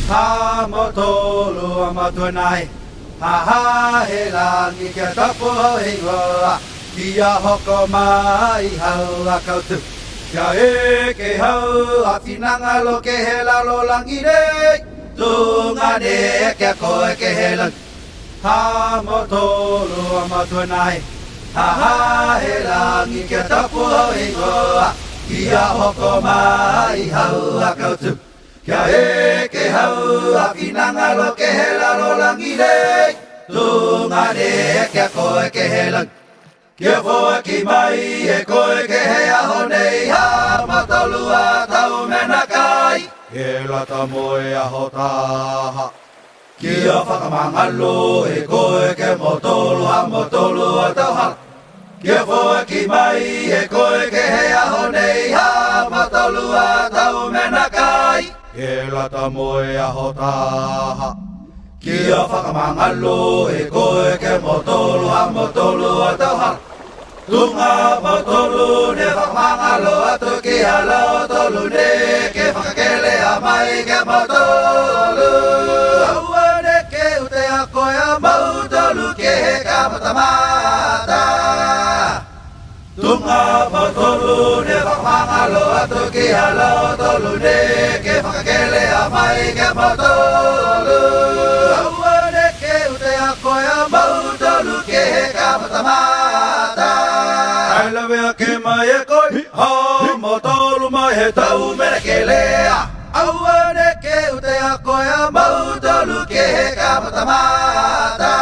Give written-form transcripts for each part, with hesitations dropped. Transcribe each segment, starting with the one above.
ha motolu amatunai ha ha he langi ke tapu hei wa kia hoko mai hau akautu kia e ke hau a finanga lo ke he lalo langi re tunga ne ke koe ke he lang ha motolu amatunai ha ha he langi ke tapu hei wa kia hoko mai hau akautu kia e ke hau a finanga lo ke he lalo langi re tunga ne ke koe ke he lang kia foa ki mai e koe ke he aho nei ha matolua tau mena kai ke lata moe aho taha kia whakamangalo e koe ke motolua tau hala kia foa ki mai e koe ke he aho nei ha matolua tau mena kai ke lata moe aho taha kia whakamangalo e koe ke motolua tau hala tunga motolu ne whakamangalo atu ki hala tolu ne ke whakakele a mai ke motolu aua ne ke ute a koe a mautolu ke he ka matamata tunga motolu ne whakamangalo atu ki hala tolu ne ke whakakele a mai ke motolu aua ne ke ute a koe a mautolu ke he ka matamata I love you, ke mai e koi, ha motolu mai he tau mena ke lea. Aua ne ke ute a koe a mautolu ke he ka matamata.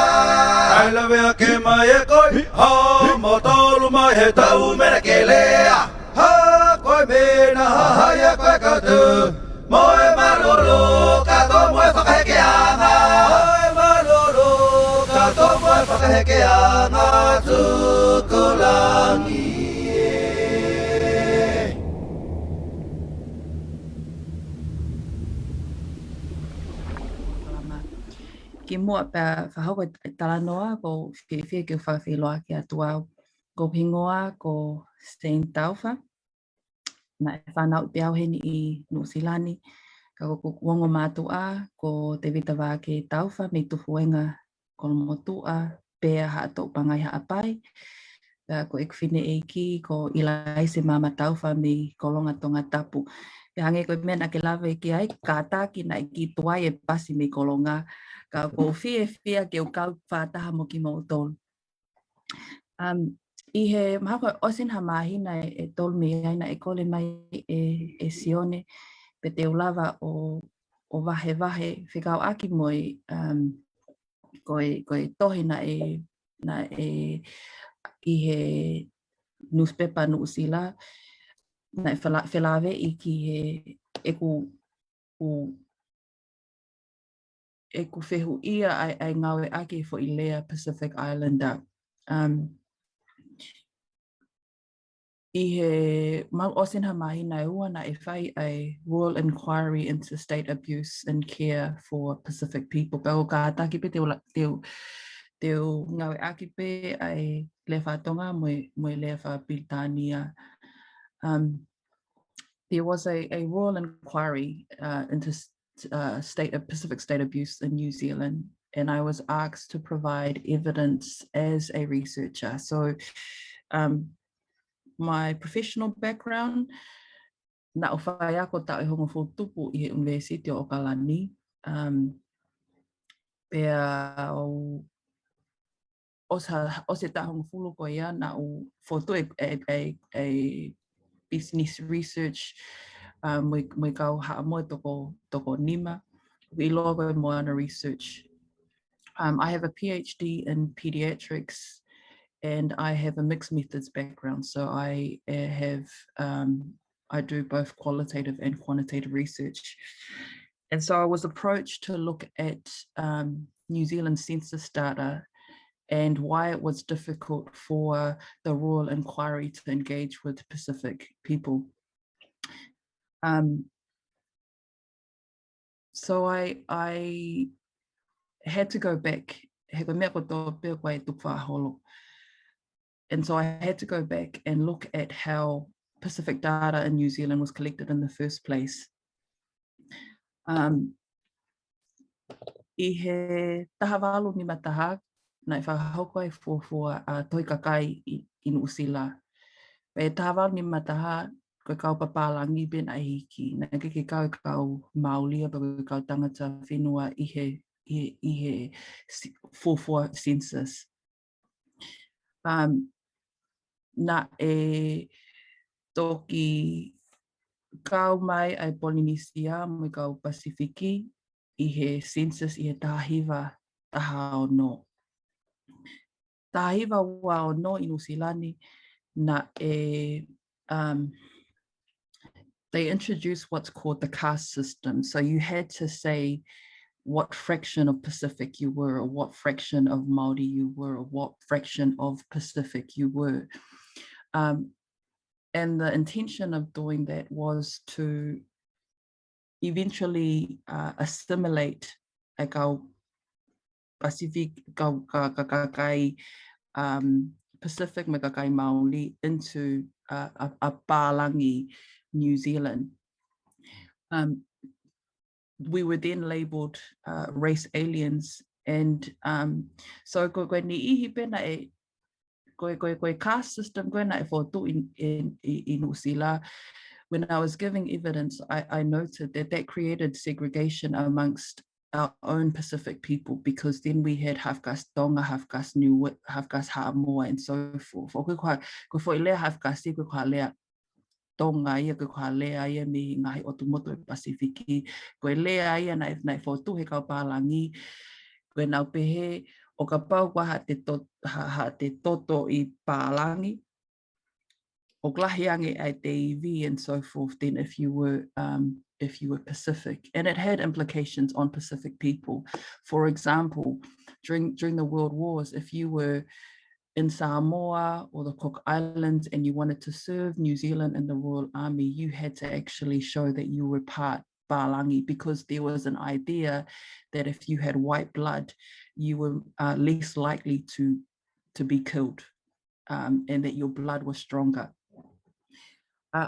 I love you, ke mai e koi, ha motolu mai he tau mena ke lea. Ha koe mena ha haia koe katu, moe malolo ka to moe whakaheke anga. Moe malolo ka to moe whakaheke anga tukulangi. Ki mua pa whahau talanoa ko whiwhia ki whawhiloa ki atua ko pingoa ko Stein Taufa. Na e whanau te auheni i Uesiliana ka ko wongo mātua ko te vitawā ke Taufa me tufuenga ko motua pēa ha ato pangai ha apai. Ko ekwhine e ki ko ilai se mama Taufa me kolonga tonga tapu. Te hange koe mena ke lawe ki ai kātaki na ki tuai e pasi me kolonga. Ka ko whia ke o kau whātaha mo ki mo tolu. I he mahako osin ha mahina e tolu me aina e kole mai e Sione pe te ulawa o wahe whikau aki moi koe tohi na e i he newspaper no usila na e whelawe i ki he e ku whehu ia ai ngawe ake fo i lea Pacific Islander. I he mau osin ha mahina e ua na e whai ai Royal Inquiry into State Abuse and Care for Pacific People. Pau ka ataki pe teo ngawe ake pe ai le whatonga moe le whapitania. There was a Royal Inquiry into Pacific state abuse in New Zealand, and I was asked to provide evidence as a researcher. So my professional background, na o whai ako tau e hongo whutupu i he University o Kalani. Pea o se ta hongo fulu ko ia na o whotu a business research moi kau haa moe toko nima. We logo moana research. I have a PhD in pediatrics and I have a mixed methods background. So I do both qualitative and quantitative research. And so I was approached to look at New Zealand census data and why it was difficult for the Royal Inquiry to engage with Pacific people. So I had to go back. And so I had to go back and look at how Pacific data in New Zealand was collected in the first place. I he tahawalu ni mataha, na I whahauko ai fuafua a toi kakai I Uesiliana. E tahawalu ni mataha, koe kau papalangi ben ai hiki. Na ke kau Māolia, pa koe kau tangata whenua I he fuafua census. Na e toki kau mai ai Polynesia, mo kau Pasifiki, I he census I he tahiwa taha no. Tahiwa wa no I Uesiliana na they introduced what's called the caste system. So you had to say what fraction of Pacific you were, or what fraction of Māori you were, or what fraction of Pacific you were. And the intention of doing that was to eventually assimilate kau Pacific, kau kakai Pacific me kakai Māori into a Pālangi New Zealand. We were then labeled race aliens, and so koe ni ihi pena e koe caste system koe na e whotu in Uesiliana. When I was giving evidence, I noted that created segregation amongst our own Pacific people, because then we had half caste Tonga, half caste Niue, half caste Ha'amoa, and so forth. Koe fo lea half caste, koe lea Tonga ia, koe lea ia me ngahi o tumotu Pasifiki, koe lea ia na whotu he kau Pālangi, koe nau pehe o ka pau kwa ha te toto I Pālangi, o glahiange ai te iwi and so forth, then if you were Pacific. And it had implications on Pacific people. For example, during the World Wars, if you were in Samoa or the Cook Islands and you wanted to serve New Zealand in the Royal Army, you had to actually show that you were part Pālangi, because there was an idea that if you had white blood, you were less likely to be killed, and that your blood was stronger.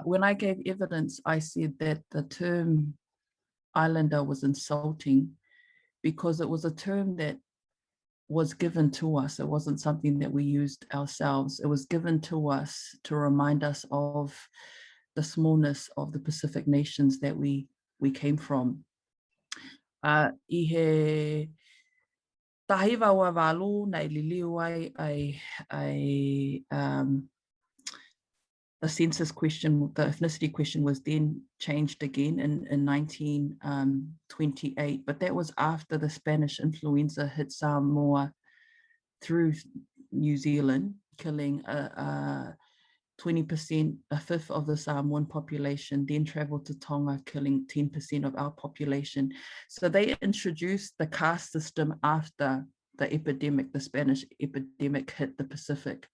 When I gave evidence, I said that the term Islander was insulting because it was a term that was given to us. It wasn't something that we used ourselves. It was given to us to remind us of the smallness of the Pacific nations that we came from. I he tahiwa wa walu na ililiu ai the census question, the ethnicity question was then changed again in 1928, but that was after the Spanish influenza hit Samoa through New Zealand, killing 20%, a fifth of the Samoan population, then traveled to Tonga, killing 10% of our population. So they introduced the caste system after the epidemic, the Spanish epidemic hit the Pacific.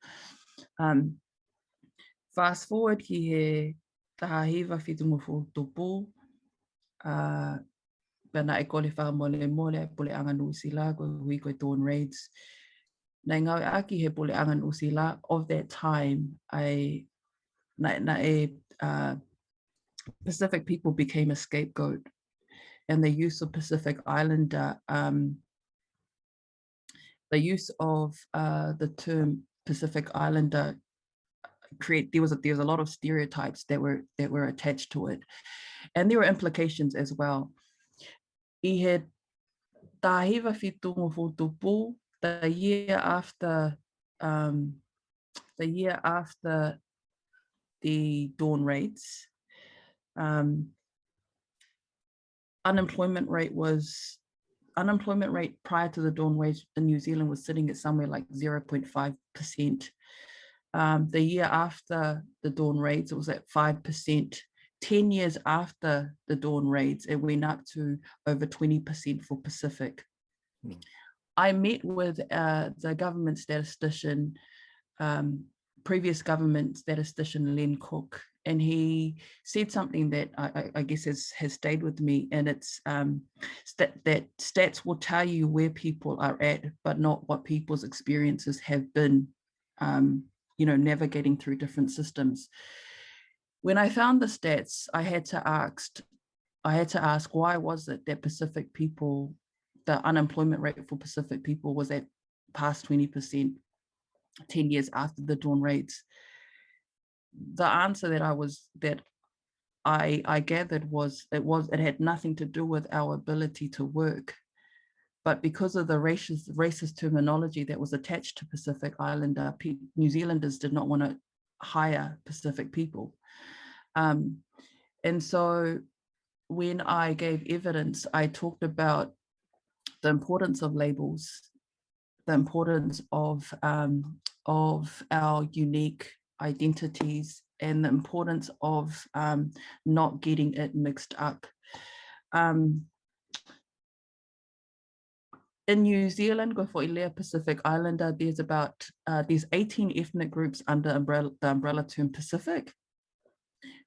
Fast forward ki he tahahiwa whitumofu tupu, pena e kole wha mole pule anga Uesiliana, koe hui koe dawn raids. Nei ngau aki he pule anga Uesiliana of that time, Pacific people became a scapegoat, and the use of Pacific Islander, the use of the term Pacific Islander there was a lot of stereotypes that were attached to it, and there were implications as well. I he tahiwa whitumofu tupu, the year after the dawn raids, unemployment rate prior to the dawn raids in New Zealand was sitting at somewhere like 0.5%. The year after the dawn raids, it was at 5%. 10 years after the dawn raids, it went up to over 20% for Pacific. I met with the government statistician, previous government statistician Len Cook, and he said something that I guess has stayed with me, and it's that stats will tell you where people are at, but not what people's experiences have been, navigating through different systems. When I found the stats, I had to ask why was it that Pacific people the unemployment rate for Pacific people was at past 20%, 10 years after the Dawn raids. The answer that I gathered was it had nothing to do with our ability to work, but because of the racist terminology that was attached to Pacific Islander, New Zealanders did not want to hire Pacific people. And so when I gave evidence, I talked about the importance of labels, the importance of our unique identities, and the importance of not getting it mixed up. In New Zealand, go for Ilea Pacific Islander, there's 18 ethnic groups under the umbrella term Pacific.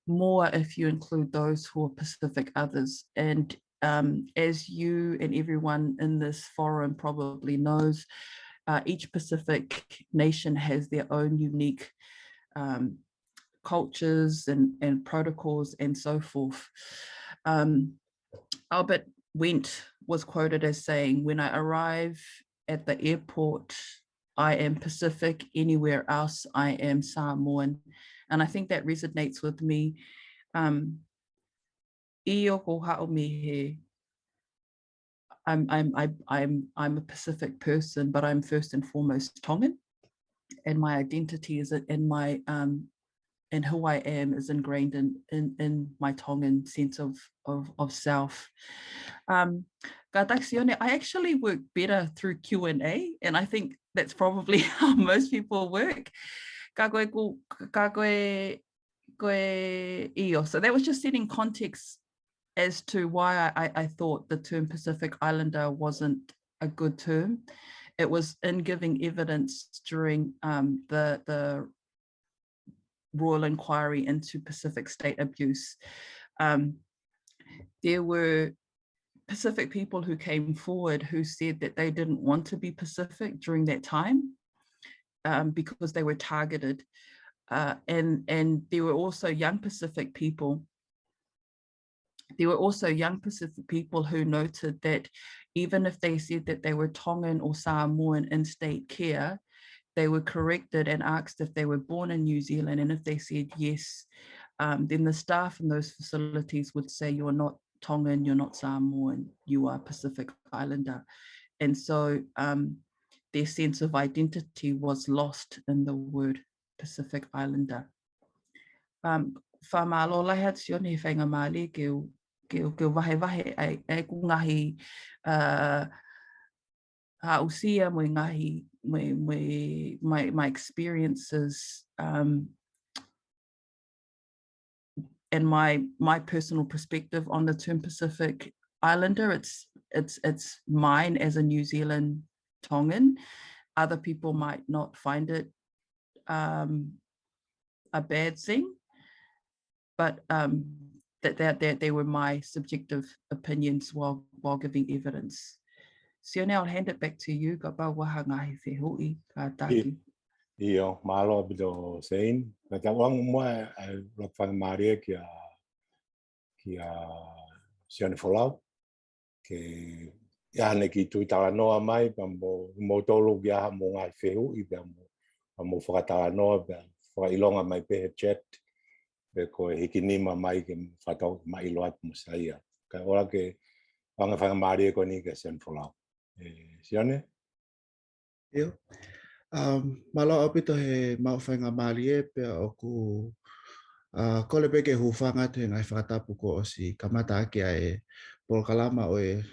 More if you include those who are Pacific others. And as you and everyone in this forum probably knows, each Pacific nation has their own unique cultures and protocols and so forth. Albert Wendt was quoted as saying, "When I arrive at the airport, I am Pacific. Anywhere else, I am Samoan." And I think that resonates with me. I'm a Pacific person, but I'm first and foremost Tongan, and my identity is in my and who I am is ingrained in my Tongan sense of self. Sione, I actually work better through Q&A, and I think that's probably how most people work. So that was just setting context as to why I thought the term Pacific Islander wasn't a good term. It was in giving evidence during the royal inquiry into Pacific state abuse. There were Pacific people who came forward who said that they didn't want to be Pacific during that time because they were targeted. And there were also young Pacific people. There were also young Pacific people who noted that even if they said that they were Tongan or Samoan in state care, they were corrected and asked if they were born in New Zealand. And if they said yes, then the staff in those facilities would say, "You're not Tongan, you're not Samoan, you are Pacific Islander." And so their sense of identity was lost in the word Pacific Islander. Whamalo lai hat Sione whainga mali ke wahe ai ku ngahi hausia mo ngahi my experiences and my personal perspective on the term Pacific Islander. It's mine as a New Zealand Tongan. Other people might not find it a bad thing, but that they were my subjective opinions while giving evidence. Sione, I'll hand it back to you. Ka pau waha ngahi whehui ka taki. Iyo, malo bido Seini. Kata wang mua lokfang maria kia Sione Folau. Ke yahane ki tui talanoa mai pambo motolo kia mo ngai whehui pambo whakataloa whakailonga mai pehe chat. Ko hikinima mai ke whatau mai loat musaia. Ka ora ke wanga maria ko ni ke Sione Folau. Sione? Iyo. Malo apito he mau whainga malie pia oku kole peke hufanga te ngai whakatapu ko o si kamata ake ai polokalama o e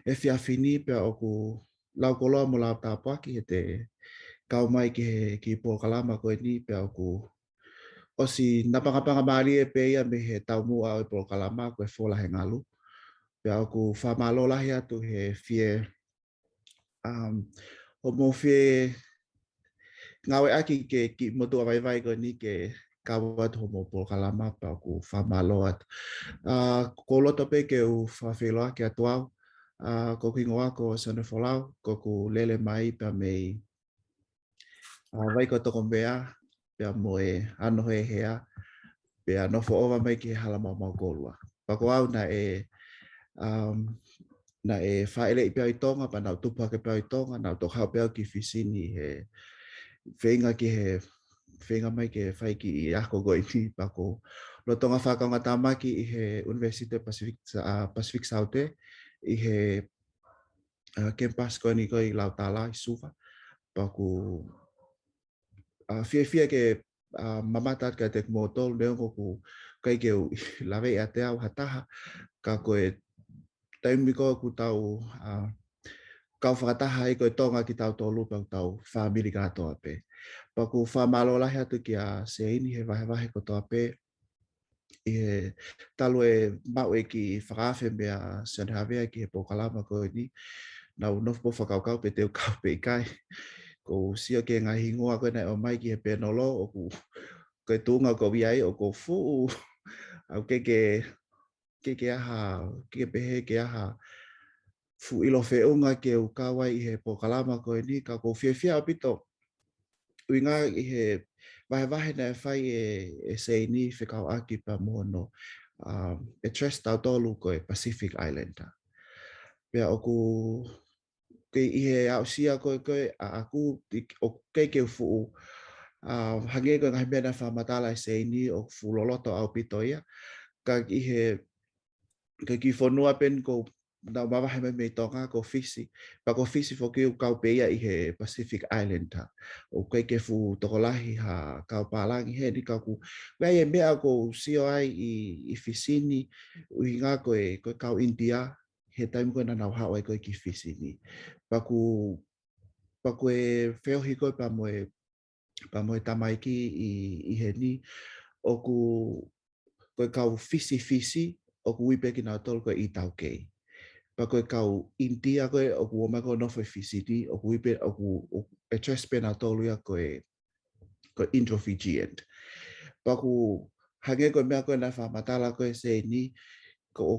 whiawhini pia oku lau koloa mo lau tāpaki he te kau mai ki polokalama ko e ni pia oku o si napangapanga malie pe ia me he taumua o e polokalama ko e Fola-he-Ngalú. Pia oku whamalo lahi atu he whie o mo whie ngawe aki ki motu a vai ko ni ke kawat ho mo polokalama pa oku whamalo atu. Ko loto pe ke u whawhiloa ki atuau, ko kingoa ko Sione Folau, ko ku lele mai pa mei vai ko toko mea, pia mo e ano he hea, pia nofo ova mai ki hala mau kolua. Pako au na na e whaele I pia I Tonga, pa nau tupa ke pia I Tonga, nau tō hao pia ki Fisini he whenga ki he whenga mai ke whai ki I ako goi ni pako. No tonga whakaunga tāmaki I he University Pacific Saute, I he campus koe ni koe I Lautala, I Suva, pako fia ke mamata ka te motol leo ko kai ke lawe a te au hataha ka koe taimi ko ku tau kau whakataha I koe tonga ki tau tolu pau tau whamiri katoa pe. Paku whamalo lahi atu ki a Seini he wahe ko toa pe I he talu e mau e ki whakawhi mea Sione ki he pokalama koe ni nau nofu po whakaukau pe teo kau pe I kai. Ko sia ke ngahi ngoa koe nei o mai ki he penolo o ku koe tunga ko viai o ko fu au ke aha ke pehe ke aha fu ilo feunga ke u kawai I he pokalama koe ni ka ko fia apito uinga I he vahe na whai e Seini whikau aki pa mono e tres tau tolu koe Pacific Islander. Pea o ku ke I he ausia koe a aku o ke fu hange koe ngahi mena whamatala e Seini o fu loloto au pito ia ka I he ke ki whanua pen ko nau mawahe me Tonga ko Fiji. Pa ko Fiji whoki u kau peia I he Pacific Islander. O ke fu tokolahi ha kau pālangi he ni kau ku. Wai e mea ko sio ai I Fisini ui ngā koe kau India he taimi koe na nau hao ai koe ki Fisini. Pa ku e wheohi koe pa moe tamaiki I he ni o ku koe kau Fisi o ku wipe ki nā tolu koe I tau kei. Pa koe kau India koe o ku oma koe nofo Fisini o ku wipe o ku e trespe nā tolu ia koe Indo-Fijian. Pa ku hange koe mea koe na whamatala koe Seini ko o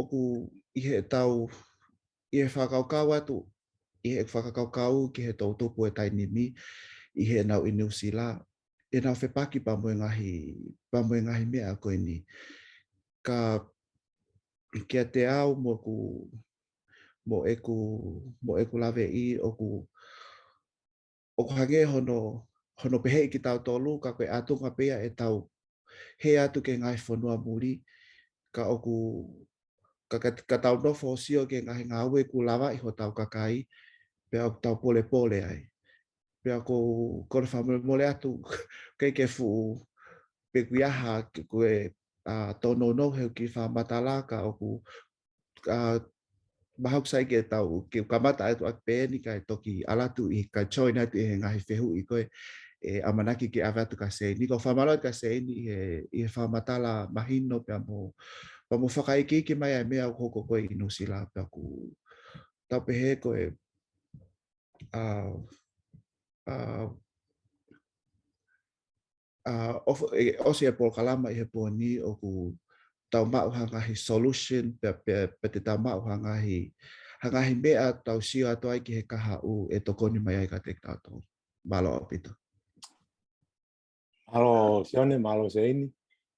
ku I he tau I he whakaukau atu I he whakaukau ki he tau tupu e tainimi I he nau I New Zealand. E nau whepaki pa moe ngahi mea koe ni. Ka kia te au mo eku lawe I o ku hange hono pehe ki tau tolu ka koe atunga pea e tau he atu ke ngai whanua muri ka ka tau nofo sio ke ngahi ngā ue ku lawa I ho tau kakai pea tau pole ai. Pea ko le whamole atu ke fu pe kuiaha koe tono no heu ki whamatala ka o ku mahau sai ke tau ke kamata atu ak pēni kai toki alatu I ka join atu I he ngahi whehu I koe e amanaki ke awatu ka Seini. Ko whamalo ka Seini I he whamatala mahino pea mo whakaiki ki mai ai mea hoko koe I New Zealand pea ku tau pehe koe osi e pol kalama I he pōni o ku tau mau hangahi solution pe te tau mau hangahi mea tau sio atu ai ki he kaha u e tokoni mai ai ka te tau. Malo apito. Malo Sione, malo Seini.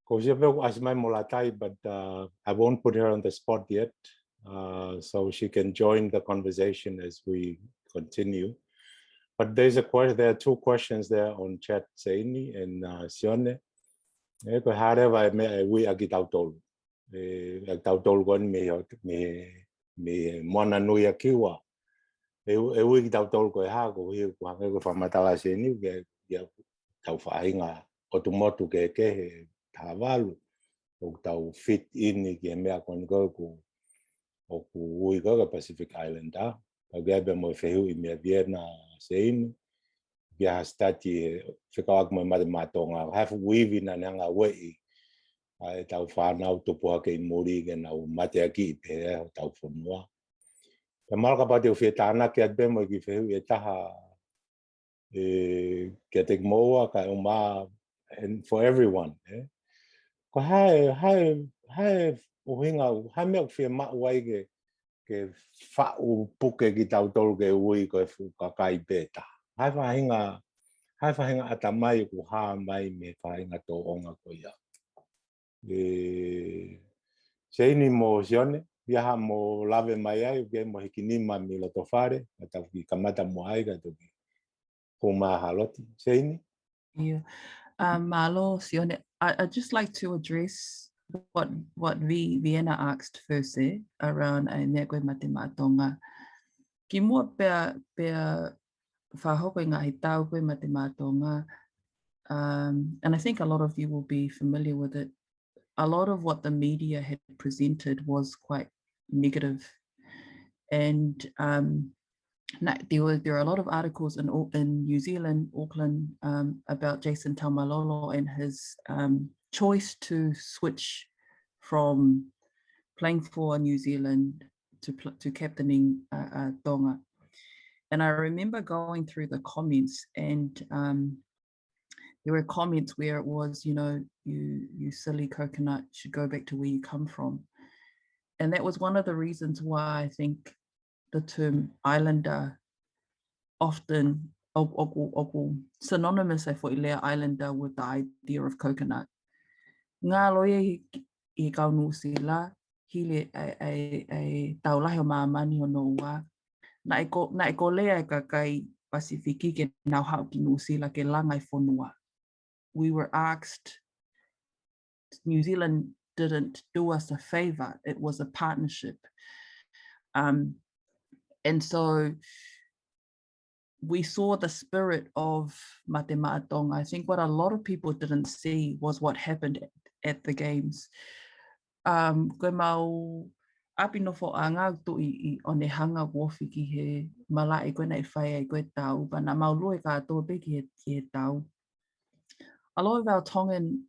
Ko siya pe asmai mo Latai, but I won't put her on the spot yet, so she can join the conversation as we continue. But there are two questions there on chat, Seini and Sione. Ko hare vai me we agi tau tolu. Tau tolu kon me mona nui akiwa. E we tau tolu ko ha ko hi ko ha ko whamatala Seini ke tau whainga o tu motu ke he tāwalu o tau fit in ki mea kon ko o ku ui ko Pacific Islander. Pau gebe mo whehu I mea Viena Seini. Kia stati whikawak mo matonga. Hafu wiwi na nanga wei. Ai tau whanau tupuha ke I muri ke nau mate aki I pe tau whanua. Ka malaka pati o whietana ki atbe mo ki whehu e taha kia te moa ka o maa and for everyone. Ko hae o hinga, hae mea whia maa wai ke whau puke ki tau tolu ke ui ko e whukakai pēta. Hae whahinga ata mai ku haa mai me whahinga tō onga ko ia. Seini mo Sione, viaja mo lave mai ai, ke mo hikinima mi lotofare, atau ki kamata mo ai ka toki. Homa haloti, Seini. Yeah. Malo, Sione, I'd just like to address what Vienna asked first around a negwe matema Tonga. Ki mua pea whahoko ngā he tau koe matema Tonga. And I think a lot of you will be familiar with it. A lot of what the media had presented was quite negative. And there are a lot of articles in New Zealand, Auckland, about Jason Taumalolo and his choice to switch from playing for New Zealand to captaining Tonga. And I remember going through the comments, and there were comments where it was, you know, you silly coconut, should go back to where you come from. And that was one of the reasons why I think the term islander often synonymous for islander with the idea of coconut. Ngā loia I kaunu sila, hile a taulahi o maamani o noa. Na e ko lea ka kai Pasifiki ke nau hau ki nusila ke langai whanua. We were asked, New Zealand didn't do us a favor, it was a partnership. And so we saw the spirit of Mate Maatonga. I think what a lot of people didn't see was what happened at the games. Koe mau apinofo anga tu I o ne hanga wofi ki he malai koe nei whai ai koe tau, but na mau lue ka tō pe ki he tau. A lot of our Tongan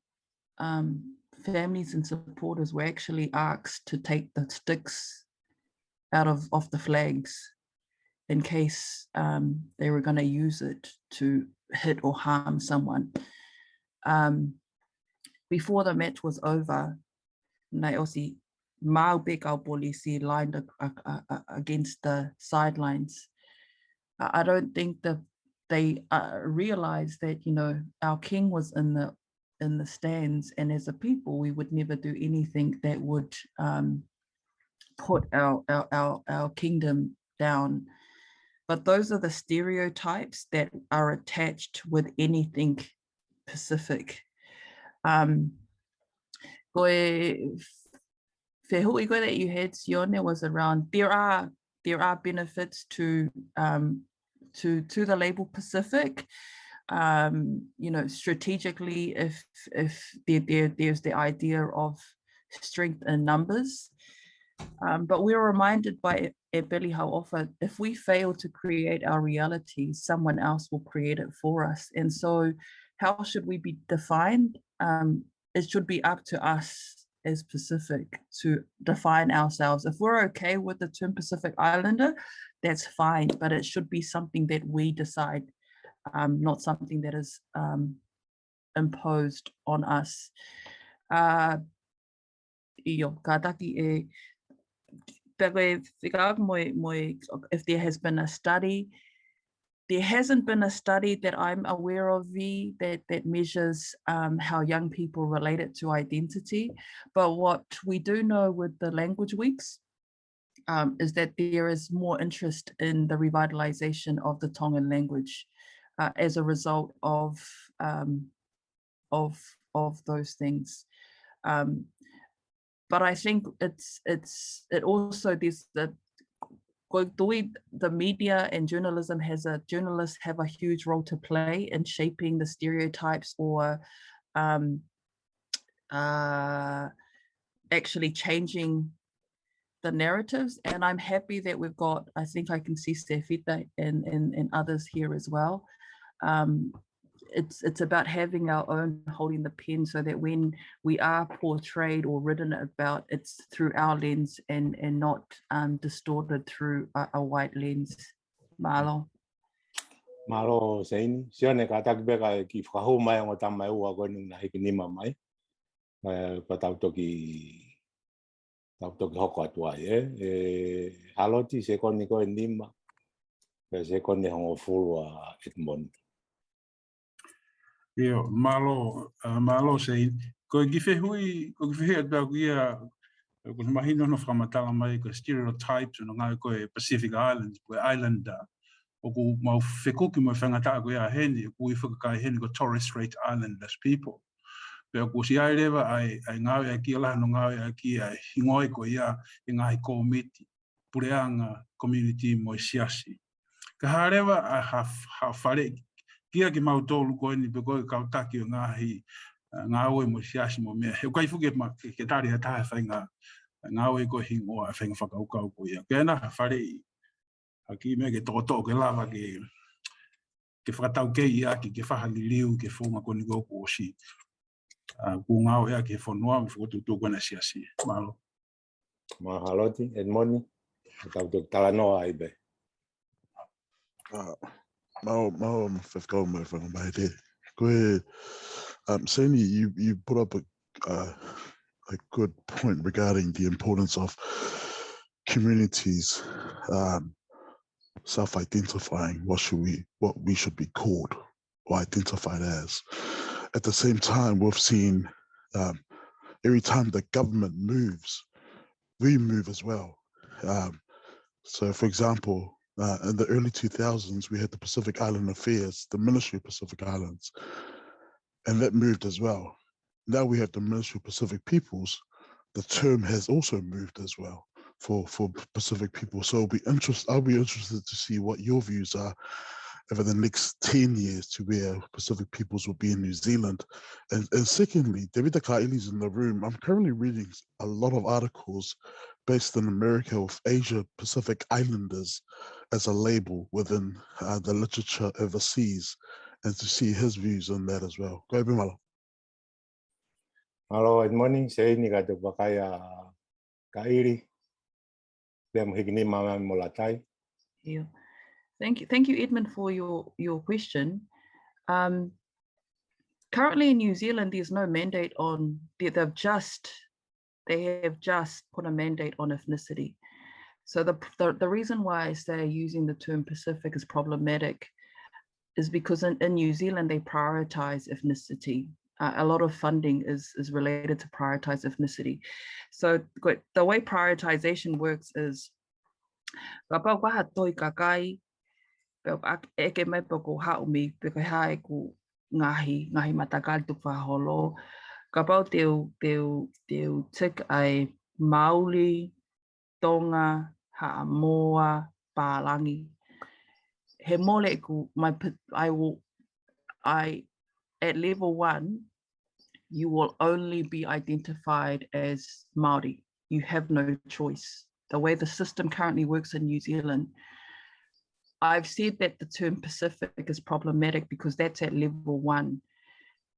families and supporters were actually asked to take the sticks out of the flags in case they were going to use it to hit or harm someone. Before the match was over, nei osi mau pekau polisi lined against the sidelines. I don't think that they realized that, you know, our king was in the stands, and as a people, we would never do anything that would put our kingdom down. But those are the stereotypes that are attached with anything Pacific. Whehui koe that you had, Sione, was around there are benefits to the label Pacific. You know, strategically, if there's the idea of strength in numbers. But we're reminded by Ebeli how often, if we fail to create our reality, someone else will create it for us. And so how should we be defined? It should be up to us as Pacific to define ourselves. If we're okay with the term Pacific Islander, that's fine, but it should be something that we decide, not something that is imposed on us. If there has been a study, there hasn't been a study that I'm aware of, that measures how young people relate it to identity. But what we do know with the language weeks is that there is more interest in the revitalization of the Tongan language as a result of those things. But I think it also, there's the media and journalists have a huge role to play in shaping the stereotypes or actually changing the narratives. And I'm happy that we've got, I think I can see Stefita and others here as well. It's about having our own, holding the pen, so that when we are portrayed or written about, it's through our lens and not distorted through a white lens. Malo. Malo Seini, Sione ka takbeka ki whakahu mai o tamai ua koe nung na hiki nima mai. Pa tautoki hoko atua haloti se koni koe nima, se koni hongo furua Edmond. Malo Seini, ko ki whehui atau kia Ko mahino no whamatala mai ko stereotypes no ngā koe Pacific Islands, koe islander. O ko mau whekuki mo whangata koe a heni, ko i whakakai heni ko Torres Strait Islanders people. Pea ko si ai rewa ai ngāwe aki ala no ngāwe aki ai hingoi ko ia i ngāhi komiti, pureanga community mo Siasi. Ka harewa a ha whare kia ki mau tōlu koe ni pe koe kautaki o ngāhi ngāwe mo Siasi mo mea. He kai fuke ke tari a tahe whainga ngāwe ko hingoa a whainga whakaukau ko ia. Kena ha whare aki mea ke toko ke lava ke whakatau kei ia ki ke whahali liu ke whonga koni goku o si. Ko ngāo ea ke whanua me whakotutu kona Siasi. Mahalo. Mahaloti, Edmoni. Tautuk talanoa ai be. Mau whakau mai whangamai te. Koe, Seini, you put up a good point regarding the importance of communities self-identifying what we should be called or identified as. At the same time, we've seen every time the government moves, we move as well. So, for example, in the early 2000s, we had the Pacific Island Affairs, the Ministry of Pacific Islands, and that moved as well. Now we have the Ministry of Pacific Peoples. The term has also moved as well for Pacific people. So I'll be interested to see what your views are over the next 10 years to where Pacific peoples will be in New Zealand. And secondly, David Kaili's in the room. I'm currently reading a lot of articles based in America with Asia Pacific Islanders as a label within the literature overseas, and to see his views on that as well. Go ahead, Malo. Hello, good morning. Seini ka te wakaya kairi. Pea mohikini mama mo Latai. Yeah. Thank you, Edmund, for your question. Currently in New Zealand, there's no mandate on. They have just put a mandate on ethnicity. So the reason why I say using the term Pacific is problematic is because in New Zealand they prioritize ethnicity. A lot of funding is related to prioritize ethnicity. So the way prioritization works is eke mai poko haumi peko hae ku ngahi matagal tu whaholo. Ka pau teu tik ai Maoli, Tonga, Haamoa, Pālangi. He mole ku at level 1, you will only be identified as Māori. You have no choice. The way the system currently works in New Zealand, I've said that the term Pacific is problematic because that's at level 1.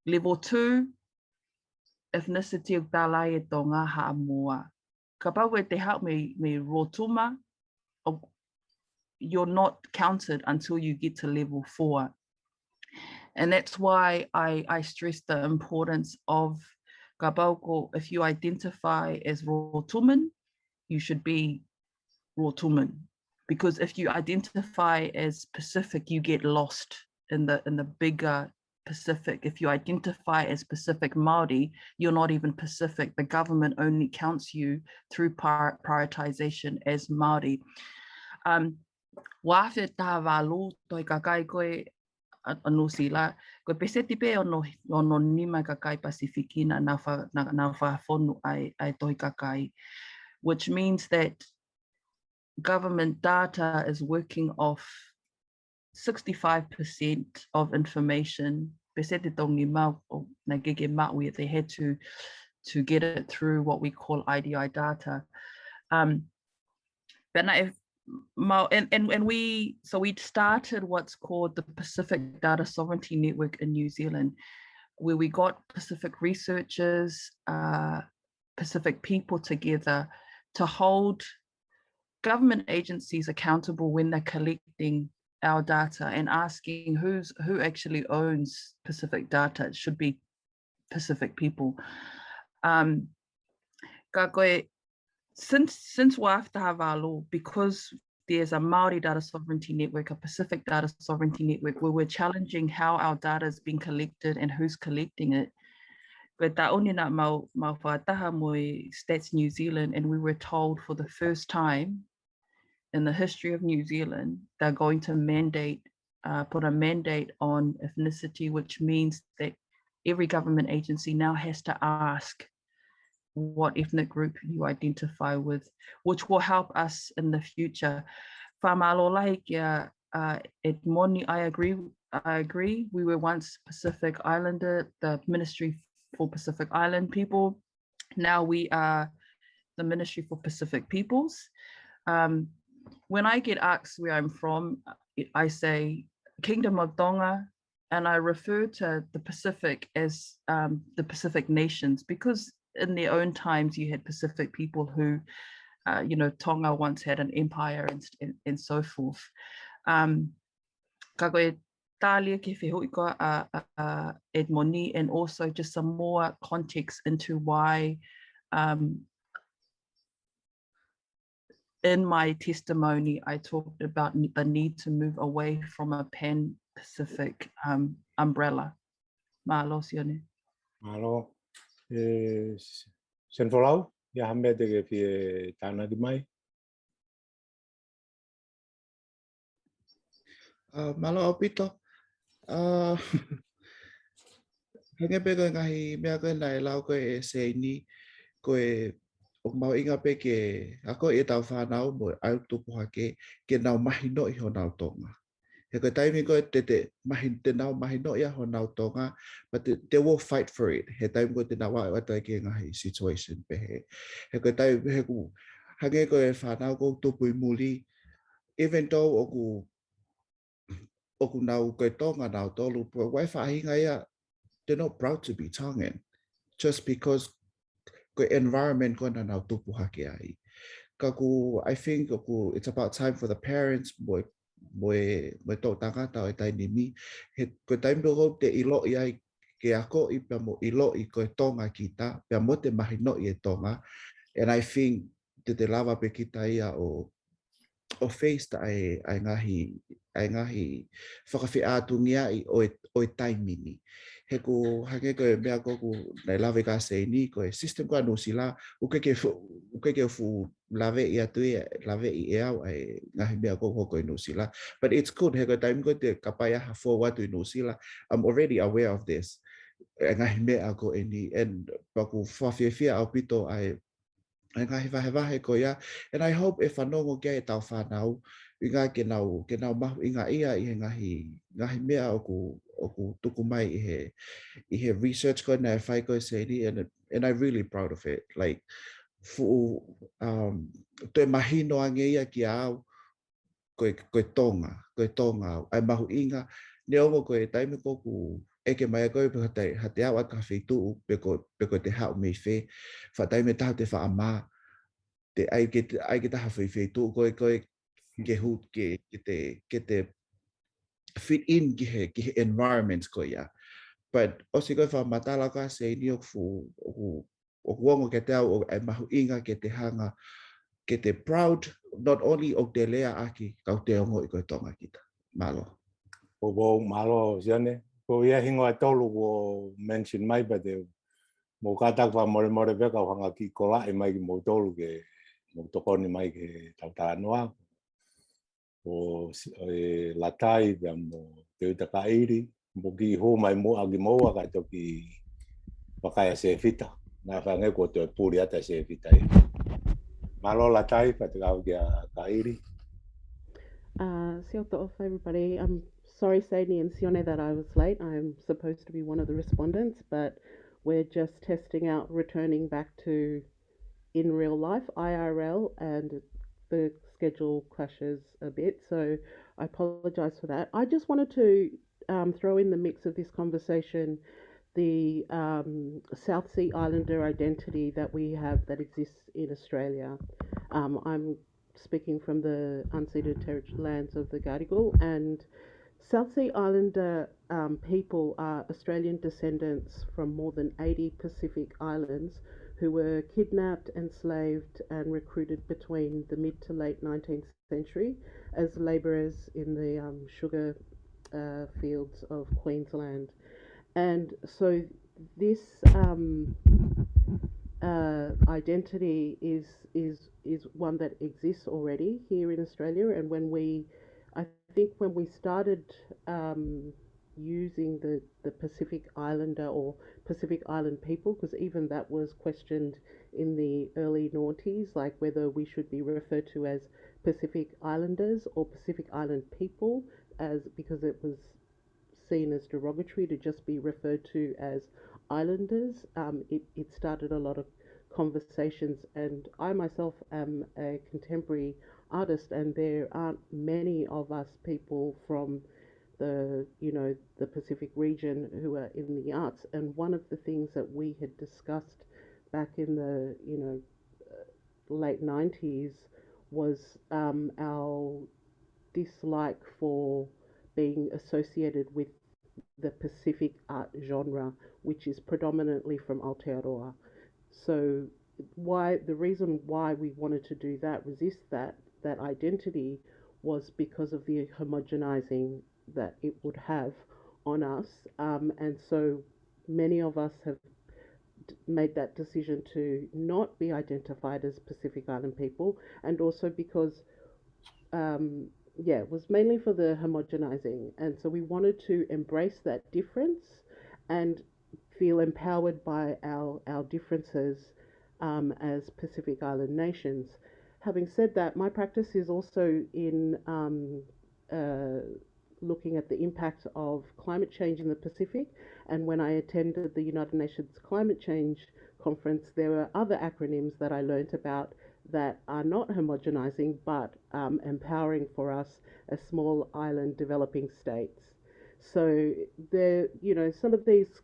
Level 2, ethnicity of Latai e Tonga Haamoa. Ka pau e te hau me rotuma, you're not counted until you get to level 4. And that's why I stress the importance of ka pau if you identify as rotuman, you should be rotuman. Because if you identify as Pacific, you get lost in the bigger Pacific. If you identify as Pacific Māori, you're not even Pacific. The government only counts you through prioritization as Māori. Wāwhi tā wālu toi kakai koe anu sila, koe peseti pe ono nima kakai Pasifikina na whafonu ai toi kakai, which means that government data is working off 65% of information. They had to get it through what we call IDI data. We started what's called the Pacific Data Sovereignty Network in New Zealand, where we got Pacific researchers, Pacific people together to hold government agencies accountable when they're collecting our data and asking who actually owns Pacific data. It should be Pacific people. Since Waftahavalo, because there's a Māori Data Sovereignty Network, a Pacific Data Sovereignty Network, where we're challenging how our data is being collected and who's collecting it, But ta only na mau whataha mo Stats New Zealand, and we were told for the first time in the history of New Zealand, they're going to put a mandate on ethnicity, which means that every government agency now has to ask what ethnic group you identify with, which will help us in the future. Edmoni, I agree. We were once Pacific Islander, the Ministry for Pacific Island people. Now we are the Ministry for Pacific Peoples. When I get asked where I'm from, I say Kingdom of Tonga, and I refer to the Pacific as the Pacific nations, because in their own times you had Pacific people who, Tonga once had an empire and so forth. Ka koe tālia ke whewhui koa Edmoni, and also just some more context into why in my testimony, I talked about the need to move away from a pan-Pacific umbrella. Mahalo, Sione. Mahalo. Sen Folau, ya hambe te ke tāna ki mai. Malo opito. Henge pe koe ngahi mea koe nai lau koe Seini, koe o mau inga pe ke ako e tau whanau mo au tupu hake ke nau mahi no i ho nau Tonga. He koe taimi koe te nau mahi no i ho nau Tonga, but they will fight for it. He taimi koe te nau wata ke ngahi situation pe he. He koe taimi he ku hange koe whanau ko tupu i muli, even though oku nau koe Tonga nau tolu, but wai whahinga ia, they're not proud to be Tongan, just because the environment ko na nau tupu hake ai. Kaku, I think it's about time for the parents mo tō tangata o tai ni mi. He koe taimdo ho te ilo i ai ke ako i pia mo ilo i koe Tonga kita, pia mo te mahi no i e Tonga. And I think te lava pe kita ia o face ta ai ngahi whakawhiatungia i o taimini. He ko hange koe mea koku nei lawe ka Seini, koe system koe nusila, uke ke fu lawe i atui, lawe i e au ai ngahi mea koku koe nusila. But it's good, he koe taim koe te kapaya hafo watu i nusila. I'm already aware of this. Ngahi mea ko e ni, and paku whawhiawhia au pito ai ngahi wahe ko ia. And I hope if anongo kia e tau whanau, inga ke nau mahu inga ia i he ngahi mea oku tuku mai i he research ko na whai ko Seini, and I'm really proud of it. Like, te mahino ange ia ki au, koe Tonga, ai mahu inga, ne ongo koe taimi koku eke mai koe pe hate au aka whitu pe ko te hao me whe, whataime tahu te wha ama, te ai ke taha whitu koe ke hu ke te fit in ki he environments ko ia. But osi koe wha matala ka Seini o wongo ke te au o ai mahu inga ke te hanga, ke te proud, not only o te lea aki, kau te ongo i koe Tonga kita. Malo. Ko malo Sione. Ko ia hingo ai tolu ko mention mai pa te mo katak wa more veka o hanga ki kola e mai ki mo tolu ke mo tokoni mai ke tautanoa. O Latai ya mo te uta ka iri, mo ki ho mai mo agi moa ka toki wakaya se fita. Na whange ko te puri ata se fita e. Malo Latai pa te kau kia ka iri. Sia Taufa, everybody. I'm sorry, Seini and Sione, that I was late. I'm supposed to be one of the respondents, but we're just testing out returning back to in real life, IRL, and the schedule clashes a bit, so I apologize for that. I just wanted to throw in the mix of this conversation the South Sea Islander identity that we have that exists in Australia. I'm speaking from the unceded lands of the Gadigal, and South Sea Islander people are Australian descendants from more than 80 Pacific islands who were kidnapped, enslaved and recruited between the mid to late 19th century as labourers in the sugar fields of Queensland. And so this identity is one that exists already here in Australia, and I think when we started using the Pacific Islander or Pacific Island people, because even that was questioned in the early noughties, like whether we should be referred to as Pacific Islanders or Pacific Island people, as because it was seen as derogatory to just be referred to as islanders. It started a lot of conversations, and I myself am a contemporary artist, and there aren't many of us people from the Pacific region who are in the arts. And one of the things that we had discussed back in the late 90s was our dislike for being associated with the Pacific art genre, which is predominantly from Aotearoa. So the reason why we wanted to do that, resist that identity, was because of the homogenizing that it would have on us, and so many of us have made that decision to not be identified as Pacific Island people, and also because it was mainly for the homogenizing, and so we wanted to embrace that difference and feel empowered by our differences as Pacific Island nations. Having said that, my practice is also in looking at the impact of climate change in the Pacific. And when I attended the United Nations Climate Change Conference, there were other acronyms that I learnt about that are not homogenizing but empowering for us as small island developing states. So there, some of these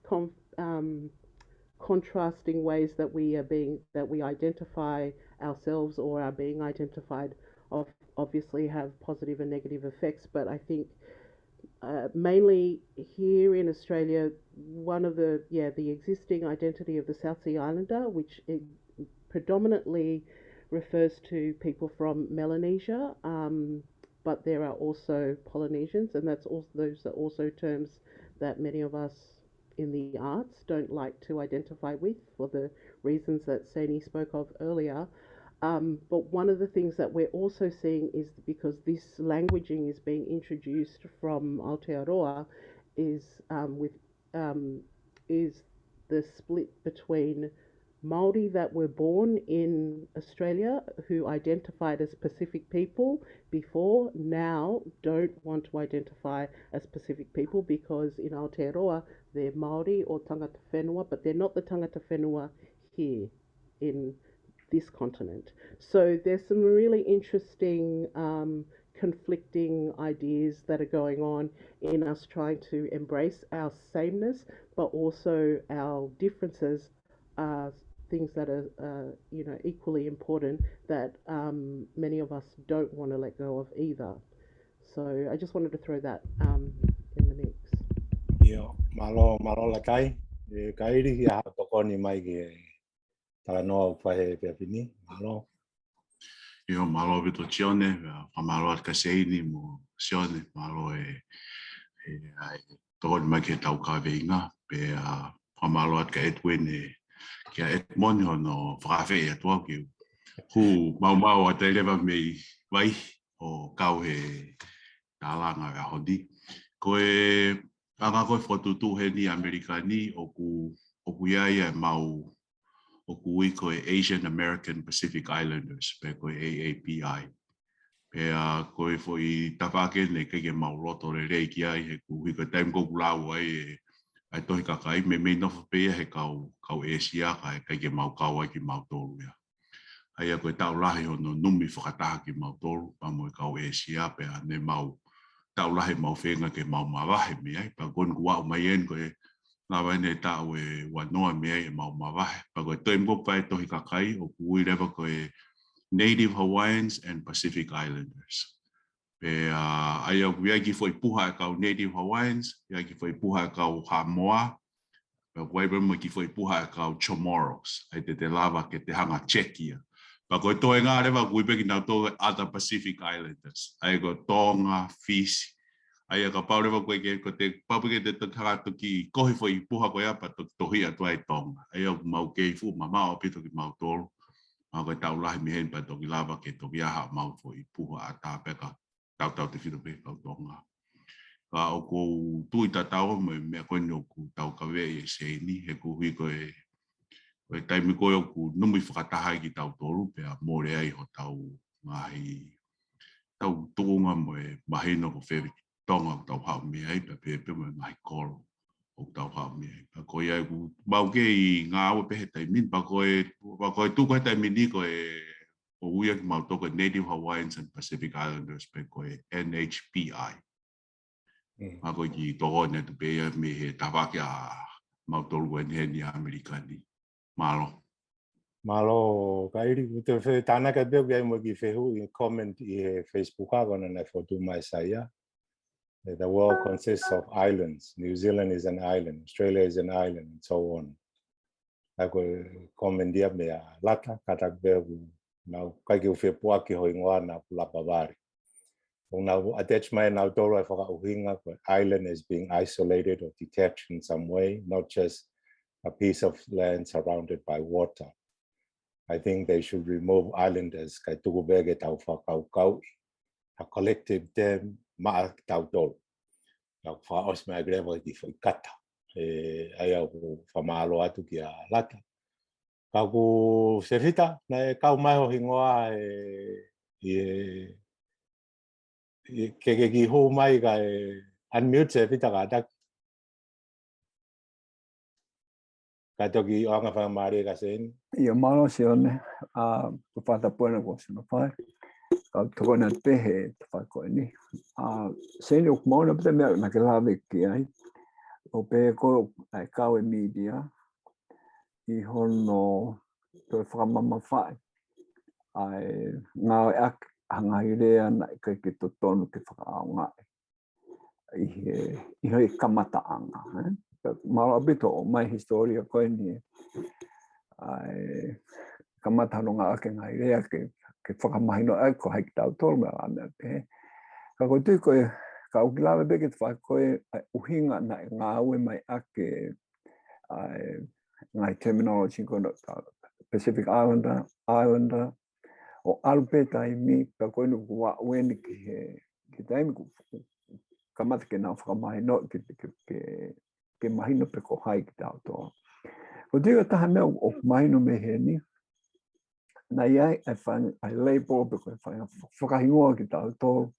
contrasting ways that we identify ourselves or are being identified obviously have positive and negative effects. But I think mainly here in Australia, one of the existing identity of the South Sea Islander, which predominantly refers to people from Melanesia, but there are also Polynesians, and those are also terms that many of us in the arts don't like to identify with for the reasons that Seini spoke of earlier. But one of the things that we're also seeing is, because this languaging is being introduced from Aotearoa, is is the split between Māori that were born in Australia who identified as Pacific people before, now don't want to identify as Pacific people because in Aotearoa they're Māori or tangata whenua, but they're not the tangata whenua here in this continent. So there's some really interesting conflicting ideas that are going on in us trying to embrace our sameness, but also our differences are things that are equally important that many of us don't want to let go of either. So I just wanted to throw that in the mix. Yo, malo Latai, kairi ya tokoni mai ke talanoa upahe pepini, malo. Yo, malo vito Sione, malo at ka Seini mo Sione, malo tokoni mai ke Tauka veinga, pe malo at ka Edwin kia Edmond no whakawhi atua ki hu mau a te lewa mei wai o kau he tālanga a hodi. Koe anga koe whatutu he ni Amerikani o ku iaia mau o ku i koe Asian American Pacific Islanders pe koe AAPI. Pe koe fo i tawhake ne keke mau roto re rei ki ai he ku hika taim koku lau ai ai tohi kakai me nofu pea he kau Asia kai ke mau kau ai ki mau toru ia. Ai koe tau lahi hono numi whakataha ki mau toru pa mo kau Asia pe ne mau tau lahi mau whenga ke mau mawahe me ai pa kon kuwa mai en koe lawa ne tau wanoa me ai mau mawahe pa koe toim ko pai tohi kakai o kui rewa koe Native Hawaiians and Pacific Islanders. Pe ai au ia ki foi puha kau Native Hawaiians, ia ki foi puha kau Samoa, pe waiba mo ki foi puha kau Chamorros, ai te lava ke te hanga Czechia. Pa koe toe ngā rewa kui peki nau tō other Pacific Islanders, ai ko Tonga, Fiji, Ai ka pau lewa koe ke ko te papuke te taka toki kohi fo I puha koe apa to tohi atua I Tonga. Ai au mau ke fu mama o pito ki mau tolu. Mau koe tau lahi mi hen pa toki lava ke toki aha mau fo I puha a tā peka tau te whito pe kau Tonga. Ka o ko tui ta tau me mea koe no ku tau kawe I Seini he ku hui koe koe taimi koe o ku numi whakatahai ki tau tolu pe a more ai ho tau ngahi tau tuunga mo e mahino ko whewe Tonga tau hau me ai pa pe mo ngahi koro o tau hau me ai. Pa koe ai ku mau ke I ngā awe pehe taimin pa koe tu koe taimini koe o uia ki mau toko Native Hawaiians and Pacific Islanders pe koe NHPI. Ma koe ki toho ne tu pe me he tawaki a mau tolu koe ni Amerikani. Malo. Malo kairi te fe tana ka be ga mo ki fe hu comment I Facebook ka gona na foto mai saya. The world consists of islands. New Zealand is an island, Australia is an island, and so on. I go comment dia me lata kata be now kai ki fe po ki ho ingoa na la pavari. Now attachment now tolo for uhinga island is being isolated or detached in some way, not just a piece of land surrounded by water. I think they should remove islanders kai tuku bege Taufa kau a collective term ma tautol. Now for us my grandma di foi kata ai au famalo atu ki a lata. Kau se fita na kau mai ho hingoa ke ki ho mai ka unmute se fita ka tak. Ka toki o anga whamare ka Seini. Ia malo Sione, ko whatapuana ko sino whai. Ka toko na pehe te whai koe ni. Seini o kumauna pita mea na ke lawe ki ai. O pehe ko ai kawe media. I hono toi whakamama whai. Ai ngāwe ak hangahirea na kai ke to tonu ke whakaao ngai. I hoi kamata anga. Malo abito o mai historia koe ni. Ai kamata no ngā ake ngai rea ke whakamahino ai ko haiki tau tolu mea ame pe. Ka koe tui koe ka ukilawe beke te whai koe uhinga na ngā ue mai ake ngai terminology koe no Pacific Islander o alupe taimi ka koe no kua ueni ki taimi kamata ke nā whakamahino ke mahino pe ko haiki tau tolu. Ko tira taha mea o mahino me he ni, na iai ai label pe koe whakahingoa ki tau tolu,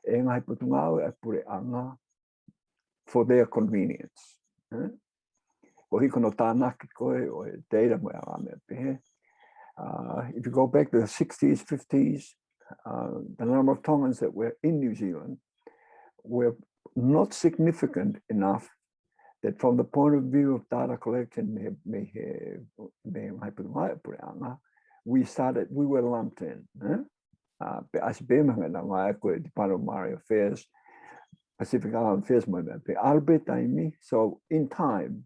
e ngai putungau e pure anga for their convenience. Ko hiko no tānaki koe o e data mo a me pehe. If you go back to the 60s, 50s, the number of Tongans that were in New Zealand were not significant enough that from the point of view of data collection, we were lumped in. As Department of Marine Affairs, Pacific Island Affairs, so in time,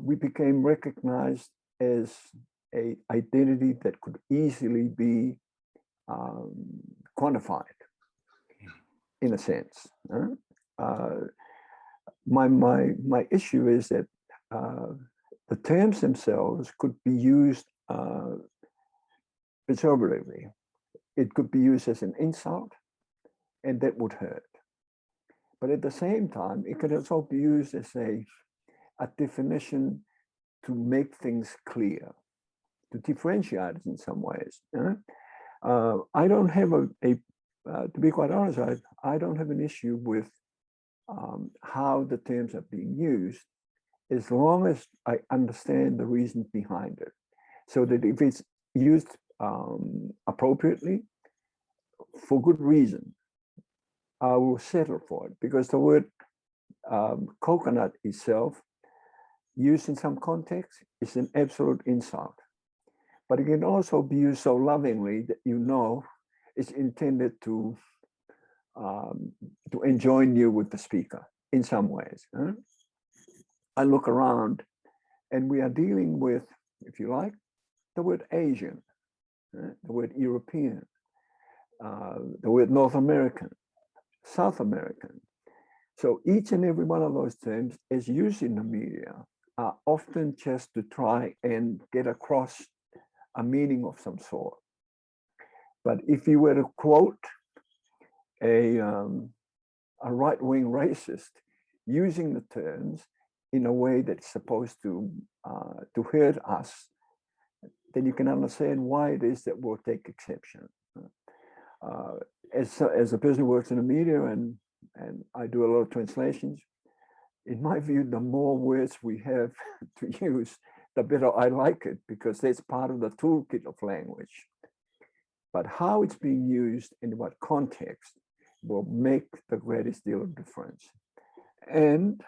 we became recognized as an identity that could easily be quantified, in a sense. My issue is that the terms themselves could be used pejoratively. It could be used as an insult, and that would hurt. But at the same time, it could also be used as a definition to make things clear, to differentiate it in some ways. I don't have to be quite honest, I don't have an issue with how the terms are being used, as long as I understand the reasons behind it. So that if it's used appropriately, for good reason, I will settle for it. Because the word coconut itself, used in some contexts, is an absolute insult. But it can also be used so lovingly that you know it's intended to enjoin you with the speaker in some ways. I look around and we are dealing with, if you like, the word Asian, the word European, the word North American, South American. So each and every one of those terms, as used in the media, are often just to try and get across a meaning of some sort. But if you were to quote a right-wing racist using the terms in a way that's supposed to hurt us, then you can understand why it is that we'll take exception. As a person who works in the media and I do a lot of translations, in my view, the more words we have to use, the better I like it, because that's part of the toolkit of language. But how it's being used in what context will make the greatest deal of difference. And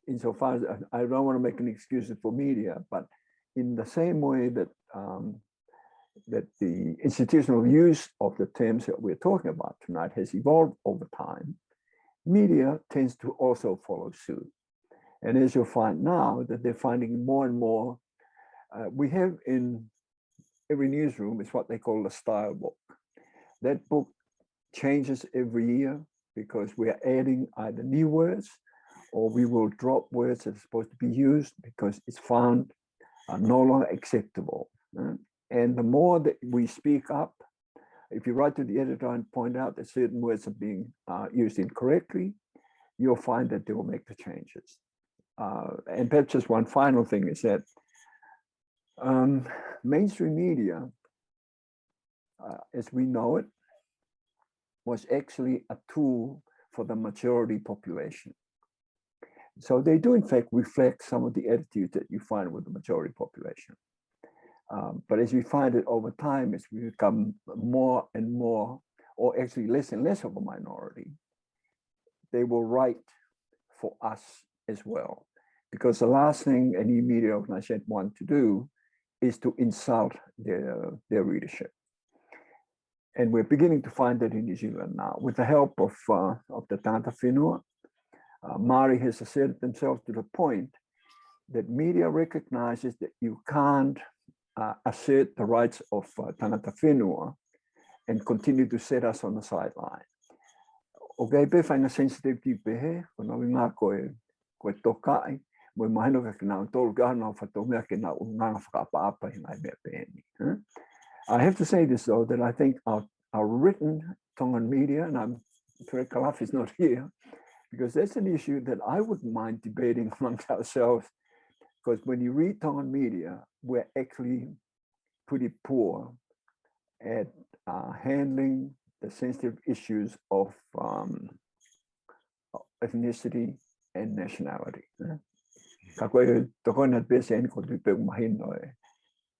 insofar as I don't want to make an excuse for media, but in the same way that that the institutional use of the terms that we're talking about tonight has evolved over time, media tends to also follow suit. And as you'll find now, that they're finding more and more, we have in every newsroom is what they call a style book. That book changes every year because we're adding either new words or we will drop words that are supposed to be used because it's found no longer acceptable. And the more that we speak up, if you write to the editor and point out that certain words are being used incorrectly, you'll find that they will make the changes. And perhaps just one final thing is that mainstream media, as we know it, was actually a tool for the majority population. So they do in fact reflect some of the attitudes that you find with the majority population. But as we find it over time, as we become more and more, or actually less and less of a minority, they will write for us as well. Because the last thing any media organization want to do is to insult their readership. And we're beginning to find that in New Zealand now. With the help of the Tangata Whenua, Māori has asserted themselves to the point that media recognizes that you can't assert the rights of Tangata Whenua and continue to set us on the sideline. Okay, pe whainga sensitive ki pehe, kono ngā koe tokai, mo mahino ka kina tolu ka na whatomea ke na unanga whakapapa i ngai mea pēni. I have to say this though, that I think our written Tongan media, and I'm Fred Kalaf is not here, because that's an issue that I wouldn't mind debating amongst ourselves, because when you read Tongan media, we're actually pretty poor at handling the sensitive issues of ethnicity and nationality. Ka koe toko na pese ni ko tupe mahino e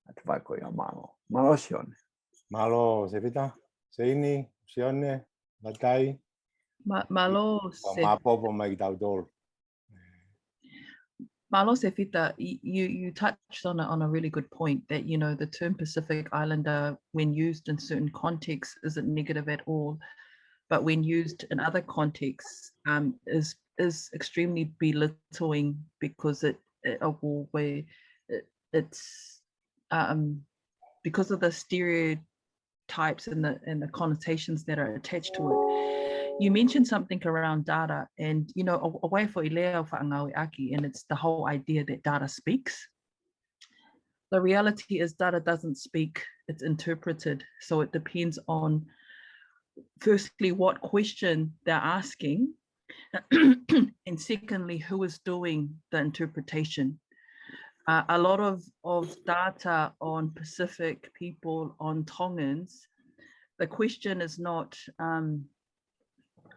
at vai ko ia malo. Malo Sione. Malo Sevita, Seini, Sione, Latai. Malo Mapopo mai daudol. Malo Sefita, you touched on a really good point that, you know, the term Pacific Islander, when used in certain contexts, isn't negative at all, but when used in other contexts, is extremely belittling because it's because of the stereotypes and the connotations that are attached to it. You mentioned something around data, and you know, away for Ilea Fola-he-Ngalú aki, and it's the whole idea that data speaks. The reality is data doesn't speak, it's interpreted. So it depends on, firstly, what question they're asking, and secondly, who is doing the interpretation. A lot of data on Pacific people, on Tongans, the question is not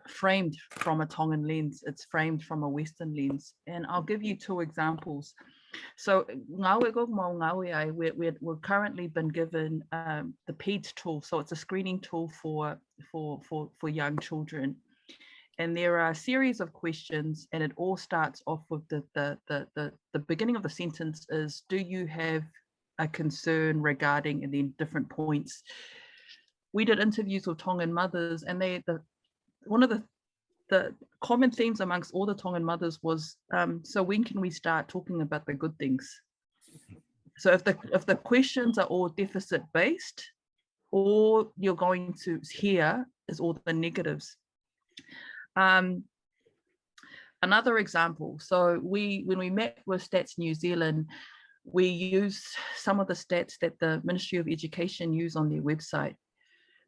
framed from a Tongan lens, it's framed from a Western lens. And I'll give you two examples. So we've currently been given the PEDS tool. So it's a screening tool for young children. And there are a series of questions, and it all starts off with the beginning of the sentence is, do you have a concern regarding, and then different points. We did interviews with Tongan mothers, and one of the common themes amongst all the Tongan mothers was, so when can we start talking about the good things? So if the questions are all deficit based, all you're going to hear is all the negatives. Another example, so when we met with Stats New Zealand, we used some of the stats that the Ministry of Education use on their website.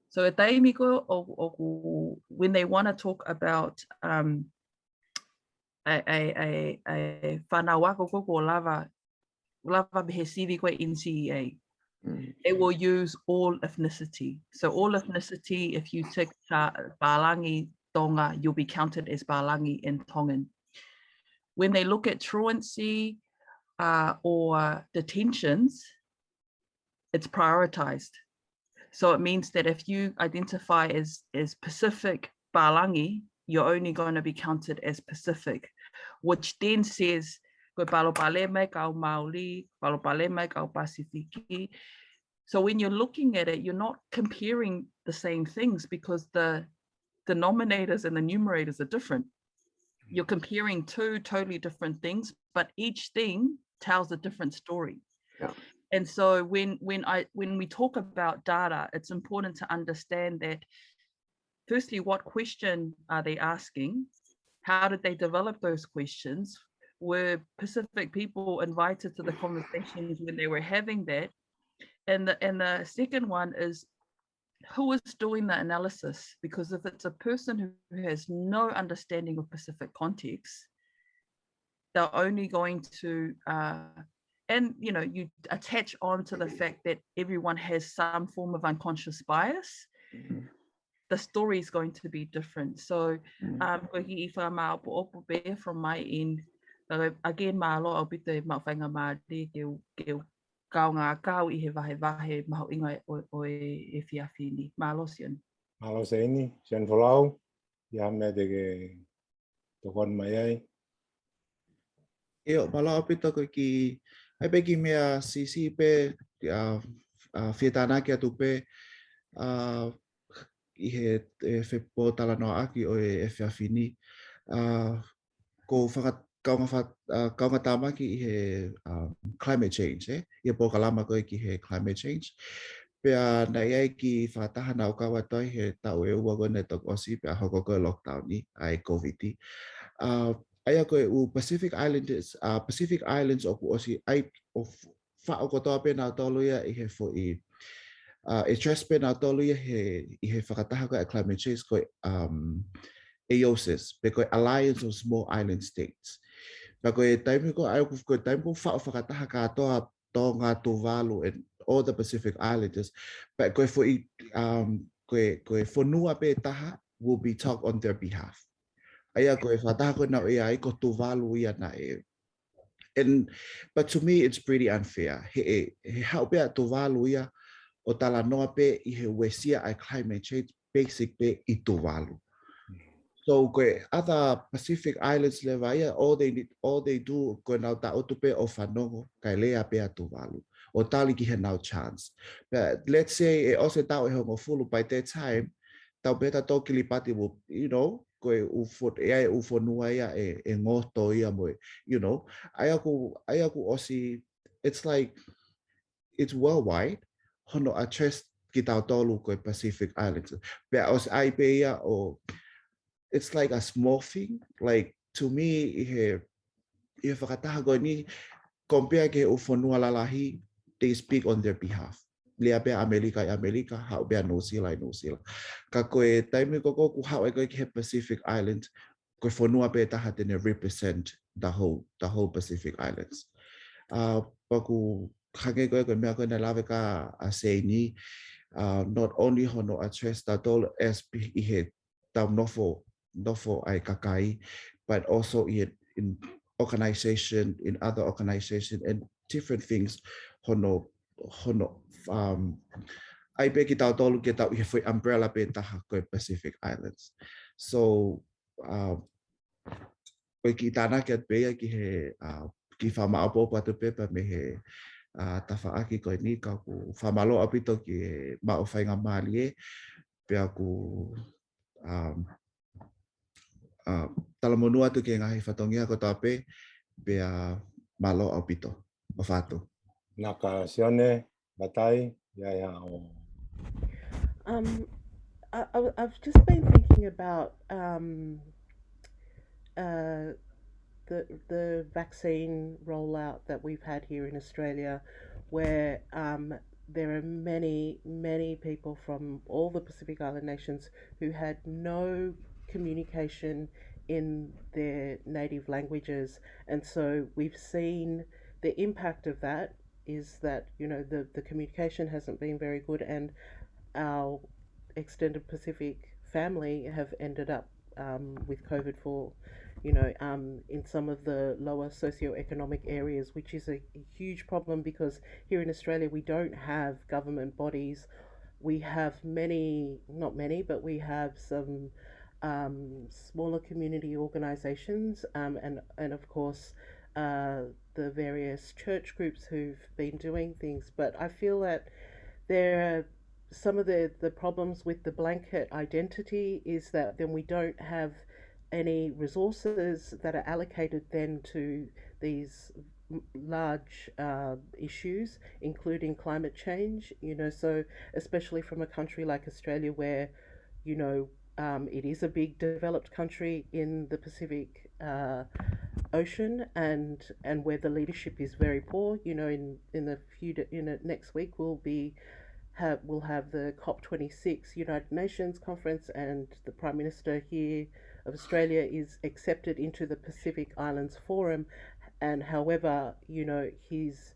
So at Taimiko, when they want to talk about a whanawako koko lava behe sivi koe NCEA, it will use all ethnicity. So all ethnicity, if you take Palangi Tonga, you'll be counted as Palangi and Tongan. When they look at truancy or detentions, it's prioritized. So it means that if you identify as Pacific Palangi, you're only going to be counted as Pacific, which then says so when you're looking at it, you're not comparing the same things because the denominators and the numerators are different. You're comparing two totally different things, but each thing tells a different story. Yeah. And so when we talk about data, it's important to understand that firstly, what question are they asking? How did they develop those questions? Were Pacific people invited to the conversations when they were having that? And the second one is, who is doing the analysis? Because if it's a person who has no understanding of Pacific context, they're only going to, and you attach on to the fact that everyone has some form of unconscious bias, the story is going to be different. So from my end, again, malo au bite mawhainga maari ke kau ngā kau I he wahe maho inga o e whiawhini. Malo Sione. Malo Seini, Sione Folau, ia mea te ke tokon mai ai. Eo, malo au bite ko ki, ai pe ki mea sisi pe, whietana ki atu pe, I he whepo tala noa aki o e whiawhini. Ko kaunga tāmaki I he climate change, Ia pōkalama koe ki he climate change. Pea nei ai ki whātaha nau kawa toi he tau e ua kone tok osi pea hoko koe lockdown ni ai COVID-i. Aia koe u Pacific Islands o ku osi ai o whao kotoa pe nau tolu ia I he fo I e stress pe nau tolu ia I he whakataha koe a climate change koe AOSIS, pe koe Alliance of Small Island States. Pa koe taimi ko ai koe taimi ko whakataha katoa Tonga, Tuvalu, and all the Pacific Islanders. Pa koe for koe whanua pe taha will be talked on their behalf. Aia koe whataha koe nau ia ko Tuvalu ia na e. But to me, it's pretty unfair. He hau pe a Tuvalu ia o tala noa pe I he wesia ai climate change basic pe I Tuvalu. So other Pacific Islands leva all they do ko nau ta otupe o whanongo kai lea pe atu walu o tali ki he nau chance. But let's say also tau e hongo fulu by that time tau beta toki li pati will ko ufot e ufonua ia e ngoto ia mo ayaku osi it's like it's worldwide hono a chest ki tau tolu ko Pacific Islands. But os ai pe ia o it's like a small thing. Like to me, if whakataha koe ni, compare ke ufonua lalahi, they speak on their behalf. Lea bea Amerika I Amerika, hau bea New Zealand. Ka koe taimi koko ku hau e koe ke Pacific Islands, koe whanua pe taha tene represent the whole Pacific Islands. Paku hange koe mea koe na lawe ka a Seini, not only hono a stress ta tolo SP I he tau nofo ai kakai, but also in organization, in other organization and different things hono ai pe ki tau tolu ke tau I foi umbrella pe taha koe Pacific Islands. So koe ki tāna ki at pea ki he ki whamaapo patu pepa me he tawhaaki koe ni ka ku whamalo apito ki he mao whainga maali e pea ku talamonua tu ke ngahi whatongia ko tape pea malo au pito o whātu. Naka Sione, Latai, ia o I've just been thinking about the vaccine rollout that we've had here in Australia, where there are many people from all the Pacific Island nations who had no communication in their native languages, and so we've seen the impact of that is that the communication hasn't been very good, and our extended Pacific family have ended up with COVID for, in some of the lower socioeconomic areas, which is a huge problem because here in Australia we don't have government bodies. We have not many, but we have some smaller community organisations, and of course the various church groups who've been doing things. But I feel that there are some of the problems with the blanket identity is that then we don't have any resources that are allocated then to these large issues, including climate change. So especially from a country like Australia, where it is a big developed country in the Pacific Ocean, and where the leadership is very poor. Next week we'll have the COP26 United Nations conference, and the Prime Minister here of Australia is accepted into the Pacific Islands Forum. And however, he's,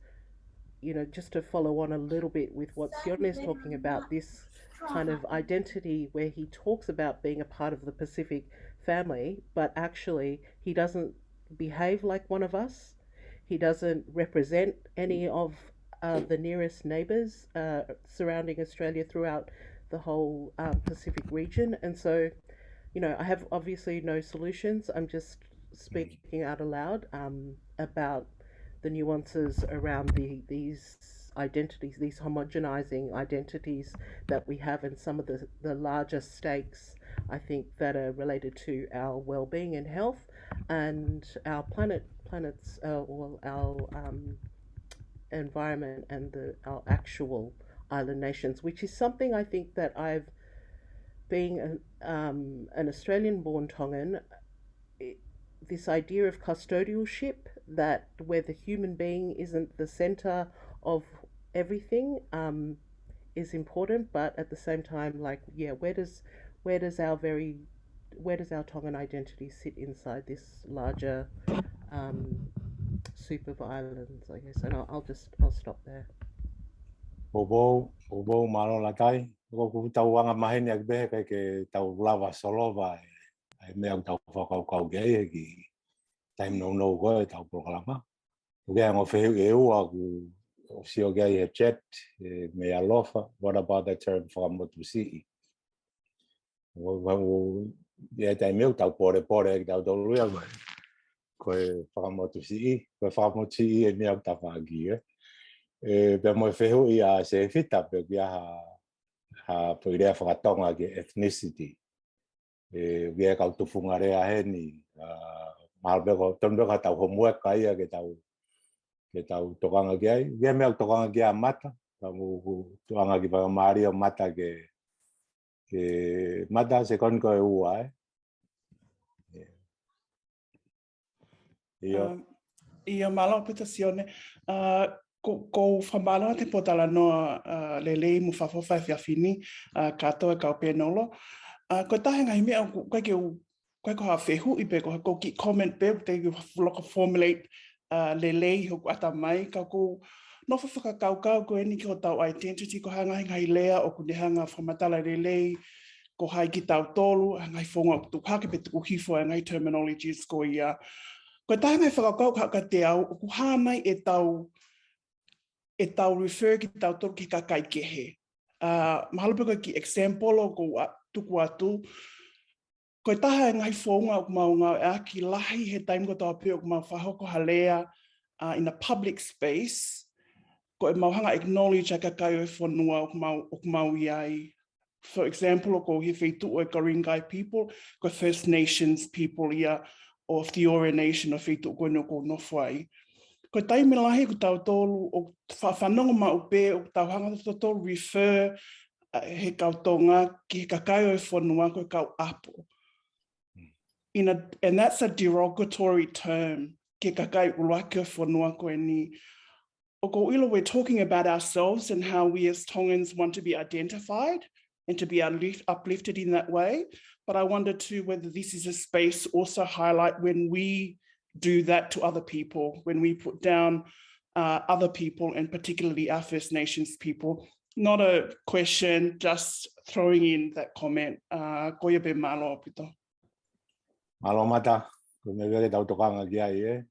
just to follow on a little bit with what Sione is talking about, this kind of identity where he talks about being a part of the Pacific family, but actually he doesn't behave like one of us. He doesn't represent any of the nearest neighbours surrounding Australia throughout the whole Pacific region. And so, I have obviously no solutions. I'm just speaking out aloud about the nuances around these identities, these homogenizing identities that we have, and some of the larger stakes, I think, that are related to our well-being and health and our planet's or our environment and our actual island nations, which is something I think that I've, being an Australian-born Tongan, this idea of custodialship, that where the human being isn't the center of everything, is important, but at the same time, where does our Tongan identity sit inside this larger soup of islands, I guess. And I'll stop there. Bobo malo Latai, ko tauanga mahini ak be ke tau lava solova ai me tau kau ge ki time no go tau programa. Ge ngo fe eu aku sio ge chat me alofa. What about the term for motu si? Ya time eu tau pore tau do real mai. Ko for motu si, ko for motu si e me tau fagi. Pe mo fehu ia se fita pe ia ha poirea whakatonga ke ethnicity. Ia kau tufungarea he ni malbeko tondoka tau homueka ia ke tau tokanga ki ai. Ia mea tokanga ki a mata. Kamu tokanga ki pa Mario mata ke mata se kon ko e ua Ia malo pita Sione. Ko whamalo te potala noa lelei mu whawhawhai whiawhini katoa kau penolo. Ko tahe ngai mea koe ko ha whehu i pe ko ki comment pe te loka formulate lelei hoku ata mai ka ko no whakakau ko eni ki ho tau identity ko hanga ngai lea o kunehanga whamatala lelei ko hai ki tau tolu ngai whonga o tukake pe tuku hifo ngai terminologies ko ia. Ko tahe ngai whakakau ka te au o kuhanai e tau refer ki tau toro ki kakai kehe. Mahalope ki example o ko tuku atu. Ko taha ngai whaunga o kumau ngau e aki lahi he taim ko tau pio o kumau whahoko halea in a public space. Ko e mauhanga acknowledge a kakai o e whanua o kumau iai. For example, ko he whaitu o e Karingai people, ko First Nations people ia, o Fiore Nation o whaitu ko no ko nofwai. Ko taimi lahi ko tau tolu o whanonga ma upe o tau hanga tolu refer he kautonga ki he kakai o whanua ko kau apo. And that's a derogatory term. Ki kakai uluaki o whanua ko ni. Oko ilo, we're talking about ourselves and how we as Tongans want to be identified and to be uplifted in that way. But I wonder too whether this is a space also highlight when we do that to other people, when we put down other people and particularly our First Nations people. Not a question, just throwing in that comment. Koia be malo pito. Malo mata, ko me vele tau tokanga ki ai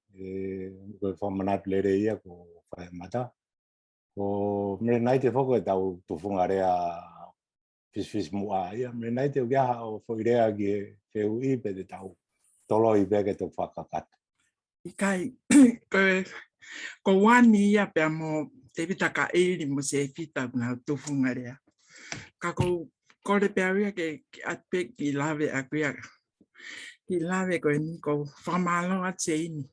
ko whamanat lere ia ko whae mata. Ko me nai te whoko e tau tufunga rea fis mua ia. Me nai te ukiaha o whoirea ki wheu I pe te tau tolo I peke te whakakata. Ikai, ko wani ia pe mo te vitaka eiri mo se fita na tufunga rea. Ka ko kore pe awia ke atpe ki lave akuia. Ki lave ko ni ko whamalo a Seini.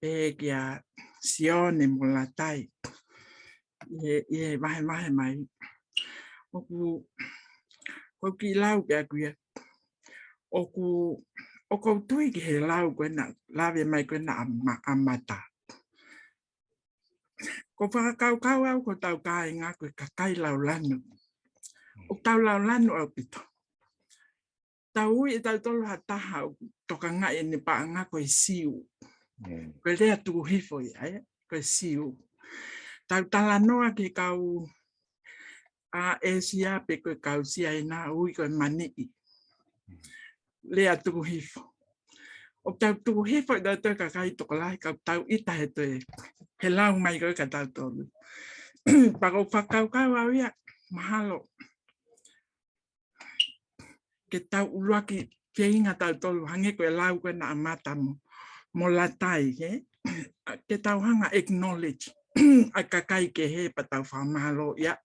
Pe kia Sione mo Latai. Ie mahe mai. Oku ki lau ke akuia. Oku tui ki he lau ko na lave mai ko na amata. Ko whakakau au ko tau kai ngā koe kakai lau lanu. O tau lau lanu au pito. Tau ui e tau tolu hataha o toka ngā e ne paa ngā koe siu. Koe rea tuku hifo i ai, koe siu. Tau tala noa ke kau a esia pe koe kau sia i nā ui koe maniki. Lea tuku hifo. O tau tuku hifo i tau kakai toko lai kau tau ita he toe. He lau mai koe ka tau tolu. Pako whakaukau au ia, mahalo. Ke tau uruaki whiinga tau tolu, hange koe lau koe na amata mo Latai, ke tau hanga acknowledge. A kakai ke he pa tau whamalo ia,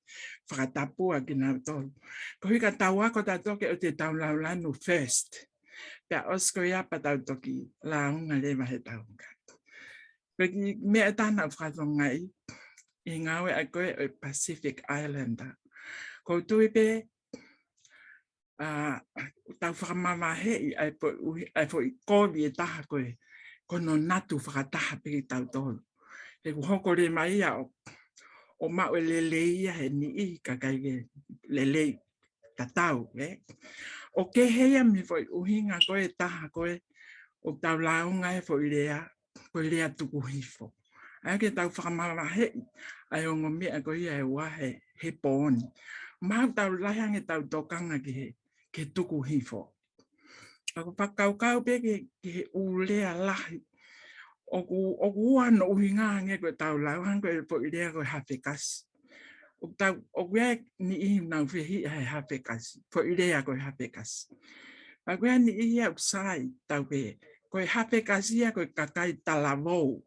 whakatapua ki nau tolu. Ko hika tau ako tau toke o te tau lau lanu first. Pea osko ia pa tau toki launga lewa he tau ka. Peki mea tāna whakatongai I ngawe a koe o Pacific Islander. Ko tui pe tau whakamamahe ai po I kōwi e taha koe kono natu whakataha pe tau tolu. He hoko re mai ia o mau e lele ia he ni I kakai lele tatau. O ke heia mi foi uhinga koe taha koe o tau launga he foi rea koe rea tuku hifo. Ai ke tau whakamamahe ai o ngomia koe ia e wahe he pōni. Mau tau lahang e tau tokanga ki he tuku hifo. Ako whakaukau pe ki he ulea lahi. Oku ano uhinga hange koe tau lauhang koe foi rea koe hawhekas. O kua ni I nau whihi hai hawhekas. Foi rea koe hawhekas. A kua ni I au sai tau pe koe hawhekas ia koe kakai talavou.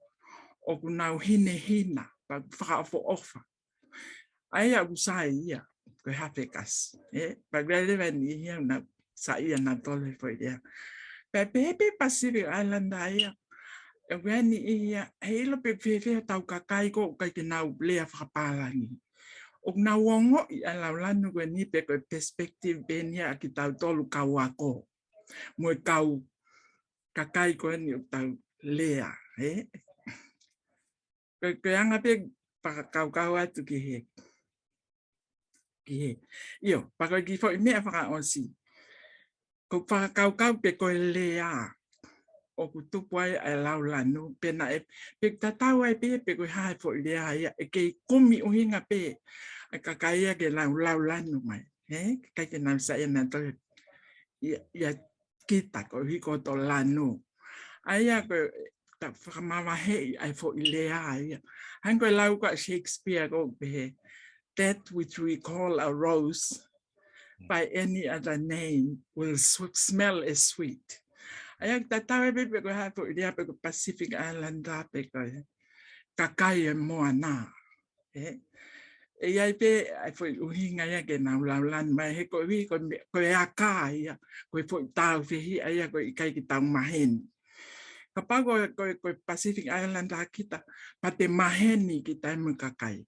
O ku nau hina, pa whakafo ofa. Ai au sai ia, koe hawhekas. Pa kua lewa ni ia na sa ia na tole foi rea. Pa pepe Pacific Islander ia, e kua ni ia, heilo pe whewhe tau kakai ko kai ke nau lea whakapalangi. O nau ongo I alau lanu koe ni pe koe perspective benia ki tau tolu kau ako. Moe kau kakai koe ni o tau lea. Koe anga pe whakakau atu ki he. Io, pako ki fo I mea whakaonsi. Ko whakakau pe koe lea. O ku tupu ai ai lau lanu. Pena pe tatau ai pe koe hae fo I lea ia. E kei kumi uhinga pe. A kakaia ke lau lanu mai. Kai ke nau sa ia na to. Ia kita ko hiko to lanu. Aia koe ta whakamamahe ai fo I lea ia. Han koe lau ka Shakespeare ko pe. That which we call a rose by any other name will smell as sweet. Aia tatawe pe koe hae fo I lea pe koe Pacific Islander pe koe kakai e moa nā. E ai pe ai foi uhinga ia ke nau laulan mai he ko wi ko aka ia ko foi tau fihi ia ko kai ki tau mahen. Ka pago ko Pacific Islander kita pa te maheni ki tai mu kakai.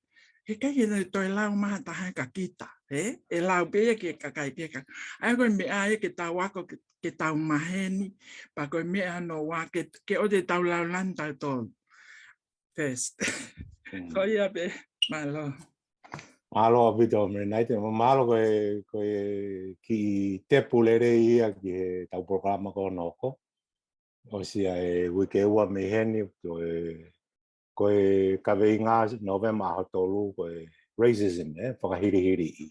He kai ki toi lau maha taha ka kita. E lau pe ke kakai pe ka. Ai ko me ai ke tawa ko ke tau maheni pa ko me ano wa ke o de tau lau lan tau to. First. Ko ia pe malo. Malo abito me naite malo ko ki te pulere ia ki tau programa ko noko. O sia e wike ua me heni ko ka veinga November hotolu ko racism whakahiri i.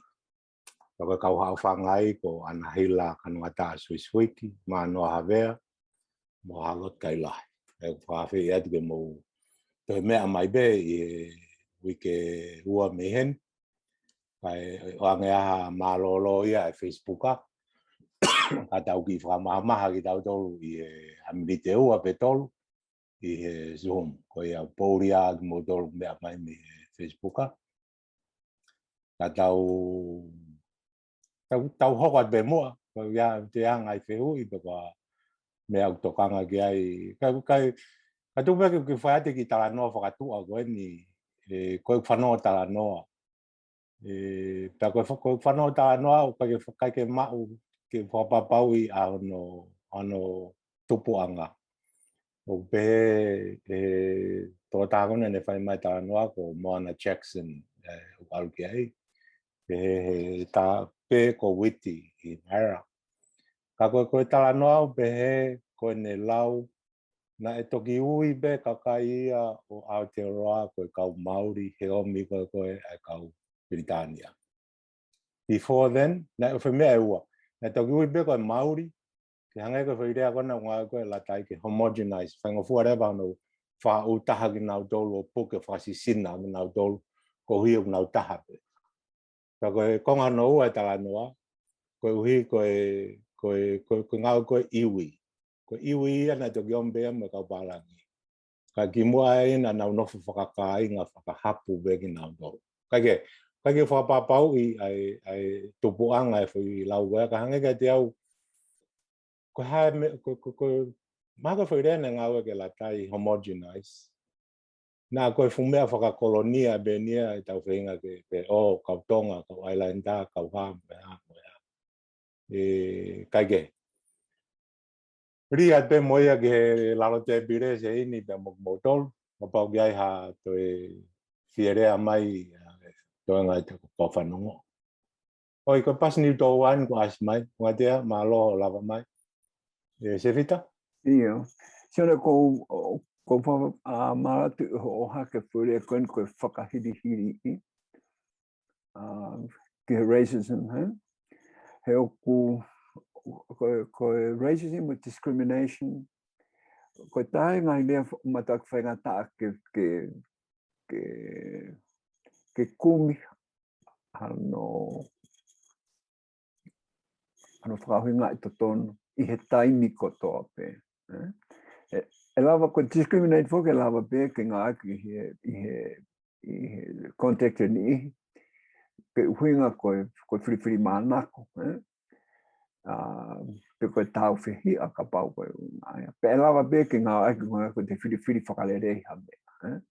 Ko kau hau whangai ko anahila kanuata Swiss-wiki ma noa havea mo halot kai lai. E whawhi e atu ke mo te mea mai be i wike ua me heni. Kai o angea malolo ia e Facebooka. Ka tau ki whamahamaha ki tau tolu i amrite ua pe tolu i Zoom. Ko ia pouria ki mo tolu mea mai me Facebooka. Ka tau hoko at be mua. Ko ia te angai whehu i peka mea utokanga ki ai. Ka tupe ki whaiate ki talanoa whakatua koe ni koe whanoa talanoa. Ta koe whanau talanoa o kai ke mau ke whapapau i ano tupuanga. O pe tō tākona ne whai mai talanoa ko Moana Jackson o alu ki ai. Ta pe ko witi i Naira. Ka koe talanoa o pe koe ne lau na e toki ui be kakai ia o Aotearoa koe kau Māori he omi koe e kau Britania. Before then, na o whamea e ua. Na toki ui be koe Māori, ke hangai koe whairea kona ngā koe Latai ke homogenize. Whainga fuarewa no wha utaha ki nau tolu o puke whasisina ki nau tolu ko hui o nau taha pe. Ka koe konga no ua e talanoa, koe uhi koe ngau koe iwi. Koe iwi ia na toki ombea me kau palangi. Ka ki mua e na nau nofu whakakai ngā whakahapu be ki nau tolu. Kake whapapau i ai tupuanga e whi lau wea. Ka hangai ka te au ko hae maka whairea na ngāwe ke Latai homogenize. Nā koe whumea whakakolonia be nia i tau whainga ke kau Tonga, kau Islander, kau Ham, kaike. Ria te moia ke lalo te pire se ini te mokmotol. Mapau ki ai ha toi whierea mai toi ngai te kōwhanongo. Oi, ko pas ni tō wan ko as mai, ngatea malo lava mai. Se vita? Ia. Sione ko maratu o hake pure koen koe whakahiri i. Ki racism, he oku koe racism with discrimination. Koe tae ngai lea matak whaingata ke kumi ano whakahuinga i totonu i he taimi kotoa pe. E lava ko discriminate fo ke lava pe ke ngā aki i he contact ni ke huinga koe whiriwhiri mānako. Pe koe tau whihi a ka pau koe unga. Pe e lava pe ke ngā aki koe te whiriwhiri whakarerei hame.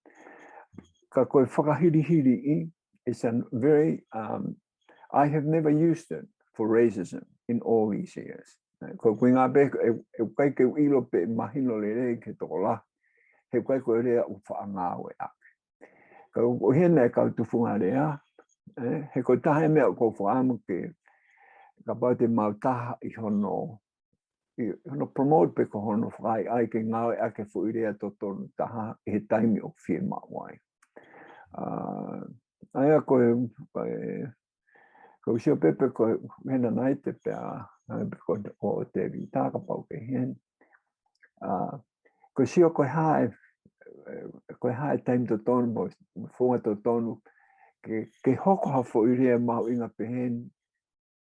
Ka koe whakahiri i is a very, I have never used it for racism in all these years. Ko ngā pe e kai ke ilo pe mahino le rei ke toko la. He kai koe rea u whaangawe ake. Ka o hena e kau tufunga rea. He koe tahe mea ko whaamu ke ka pau te mautaha i hono promote pe ko hono whai ai ke ngawe ake fu i rea totonu taha i he taimi o whie mawai. Aia koe usio pepe koe hena nai te pea ko te vitaka pau ke hen. Koe sio koe hae taimi totonu mo whunga totonu ke hoko hafo i rea mahu inga pe hen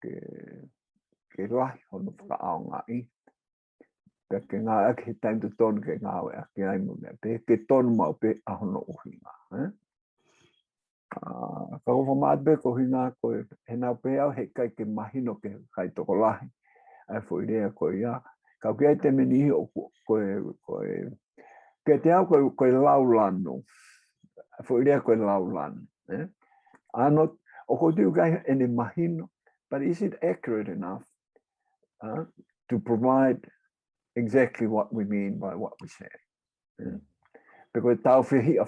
ke rahi hono whakaao ngā i. Ke ngā ake he taimi totonu ke ngāwe ake ai mo mea pe ke tonu mau pe a hono uhinga. Ka uwha maatbe ko hinga koe he nau pe au he kai ke mahino ke kai toko lahi. Ai fo i rea koe ia. Ka kia te meni o koe ke te au koe laulano. Ai fo i rea koe laulano. O ko tu kai ene mahino, but is it accurate enough to provide exactly what we mean by what we say? Because Taufa hi a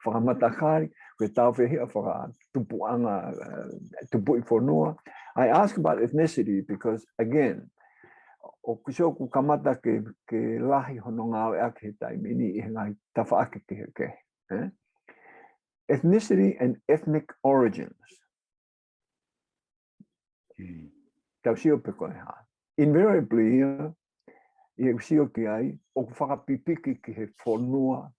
whakamatakari, ko Taufa hi a tupuanga, tupu I whanua. I ask about ethnicity because, again, o kusoku kamata ke lahi hono ngāwe ake taimini I ngai tawha ake ke. Ethnicity and ethnic origins. Tau sio peko ha. Invariably, I sio ki ai, o whakapipiki ki he whanua,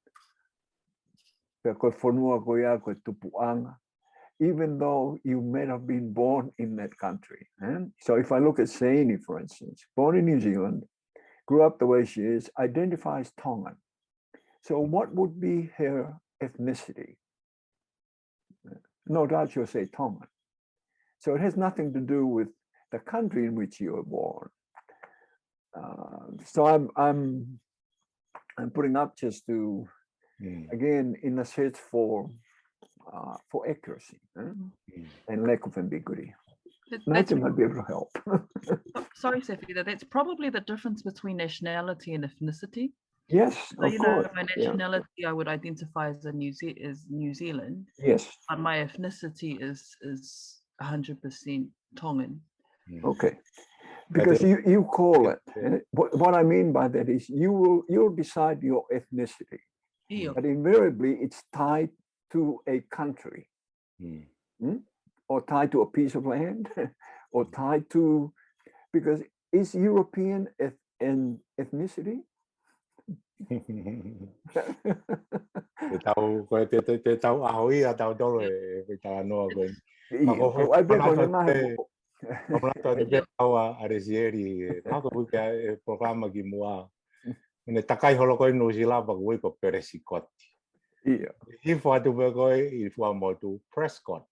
pe koe whanua ko ia koe tupuanga, even though you may have been born in that country. So if I look at Seini, for instance, born in New Zealand, grew up the way she is, identifies Tongan. So what would be her ethnicity? No doubt she'll say Tongan. So it has nothing to do with the country in which you were born. So I'm putting up just to, again, in a search for accuracy and lack of ambiguity. Nature might be able to help. Sorry, Sefida, that's probably the difference between nationality and ethnicity. Yes, So, of course. My nationality, I would identify as New Zealand. Yes. But my ethnicity is 100% Tongan. Okay. Because you call it. What I mean by that is you'll decide your ethnicity. But invariably it's tied to a country. Or tied to a piece of land, or tied to, because is European an ethnicity? Te tau ahui a tau tolo e tau anoa koe. Ai pe koe ngahe. Pamlato te pe tau a resieri, mako puke e programa ki mua. Ne takai holo koe no sila pa koe ko peresikoti. I fua tu pe koe, I fua motu Prescott.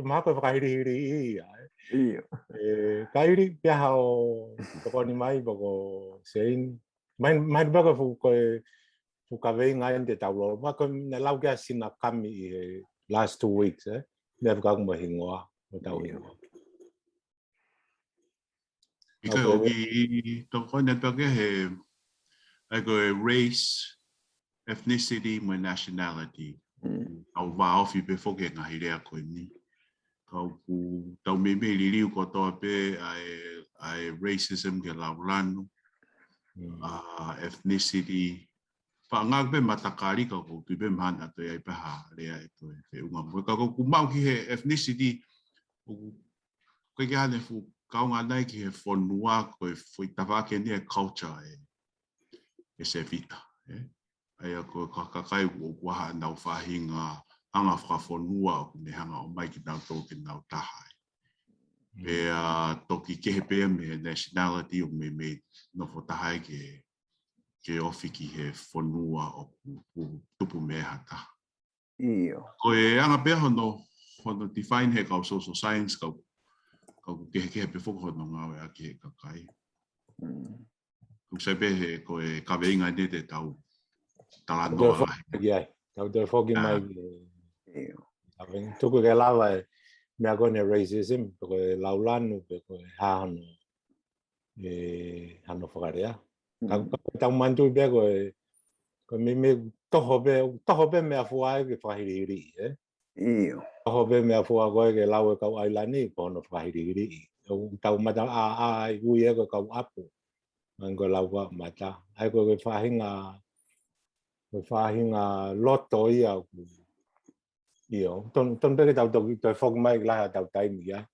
Mako whakahiri kairi pia hao toko ni mai bako Seini mai bako fukawei ngai te taulo mako na lau kia sina kami last 2 weeks me fukang mahingoa o tau hingoa Ika oki toko ne toke he race, ethnicity, my nationality. Au wao fi pe foke ngahi rea koe ni. Kau ku tau me liliu ko toa pe ai racism ke laulanu, ethnicity. Whaangak pe matakari kau ku tu pe mana to ai paha rea e to e unga mo. Kau ku mau ki he ethnicity koe ki hane fu kau ngā nai ki he whanua koe fui tawake ni e culture e se vita. Aia ko kakakai o waha nau whahinga anga whawhanua o me hanga o mai ki nau tō ke nau tahai. Pe toki kehe pēr me nationality o me no whatahai ke ofi ki he whanua o tupu me hata. Ko e anga pēr hono define he kau social science kau kehe pe whoko hono ngawe a ki he kakai. Kusai pe he ko e kaweinga ne te tau talanoa. Tau te whoki mai tuku ke lawa e mea kone racism, ko e laulanu, ko e hahano hano whakarea. Tau mantu i pia ko me toho pe mea fuai ke whahirihiri. Toho pe mea fuai koe ke lau e kau ailani ko hono whahirihiri. Tau mata a ui e ko kau apu. Ko lau ka mata. Ai ko ke whahinga loto ia ku. Ton peke tau toki toi whok mai laha tau taimi ia.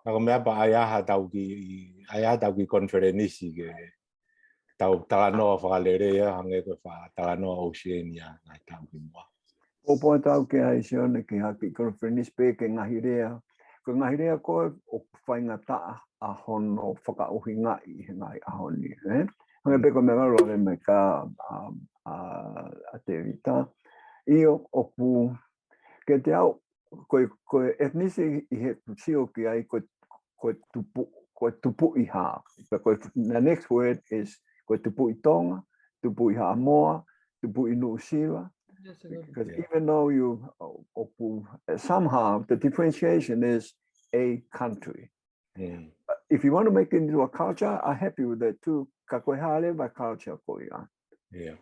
Ako mea pa ai aha tau ki konferenisi ke tau talanoa whakalere ia hange ko talanoa Oceania ngai tau ki mua. Opo tau ke ai Sione ki haki konferenisi peke ngahirea. Ko ngahirea koe o whainga taa a hono whakauhi ngai ngai a honi. Hange peko me marore me ka a te vita. Io opu ke te au koe ethnicity I he sio ki ai koe tupu I ha. The next word is koe tupu I Tonga, tupu I Samoa, tupu I New Zealand, Because even though you somehow the differentiation is a country. But if you want to make it into a culture, I'm happy with that too. Kakoihale by culture. Yeah.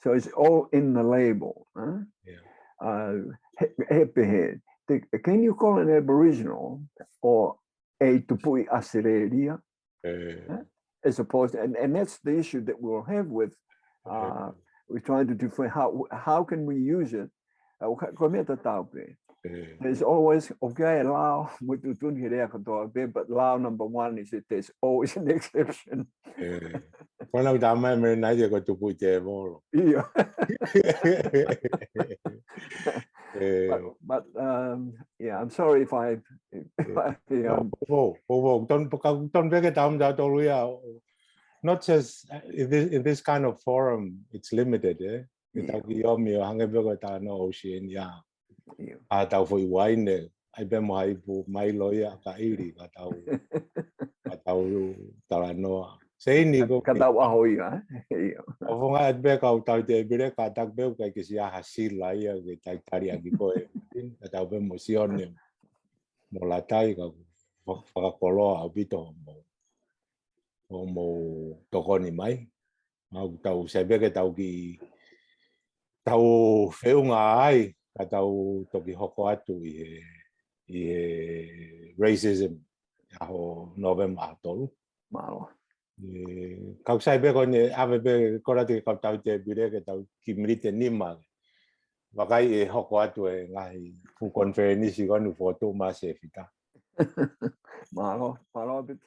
So it's all in the label. Can you call an Aboriginal or a Tupui Asireria? As opposed to, and that's the issue that we'll have with we're trying to define how can we use it. There's always okay Lao but Lao number one is that there's always an exception. But yeah, I'm sorry if I not just in this kind of forum, it's limited. Seini go Ovonga adbe ka utau te bire ka takbe ka kisia hasil la ya ke tai tari agi ko atau be mo Sione mo Latai ka kolo abito mo tokoni mai mau tau sebe ke tau ki tau feunga ai ka tau toki hoko atu i racism aho November atolu malo. Kau sai be ko ni ave be ko ra te kau tau te bire ke tau ki mrite ni ma wakai e hoko atu e ngai fu conference ko ni foto ma se fita malo bit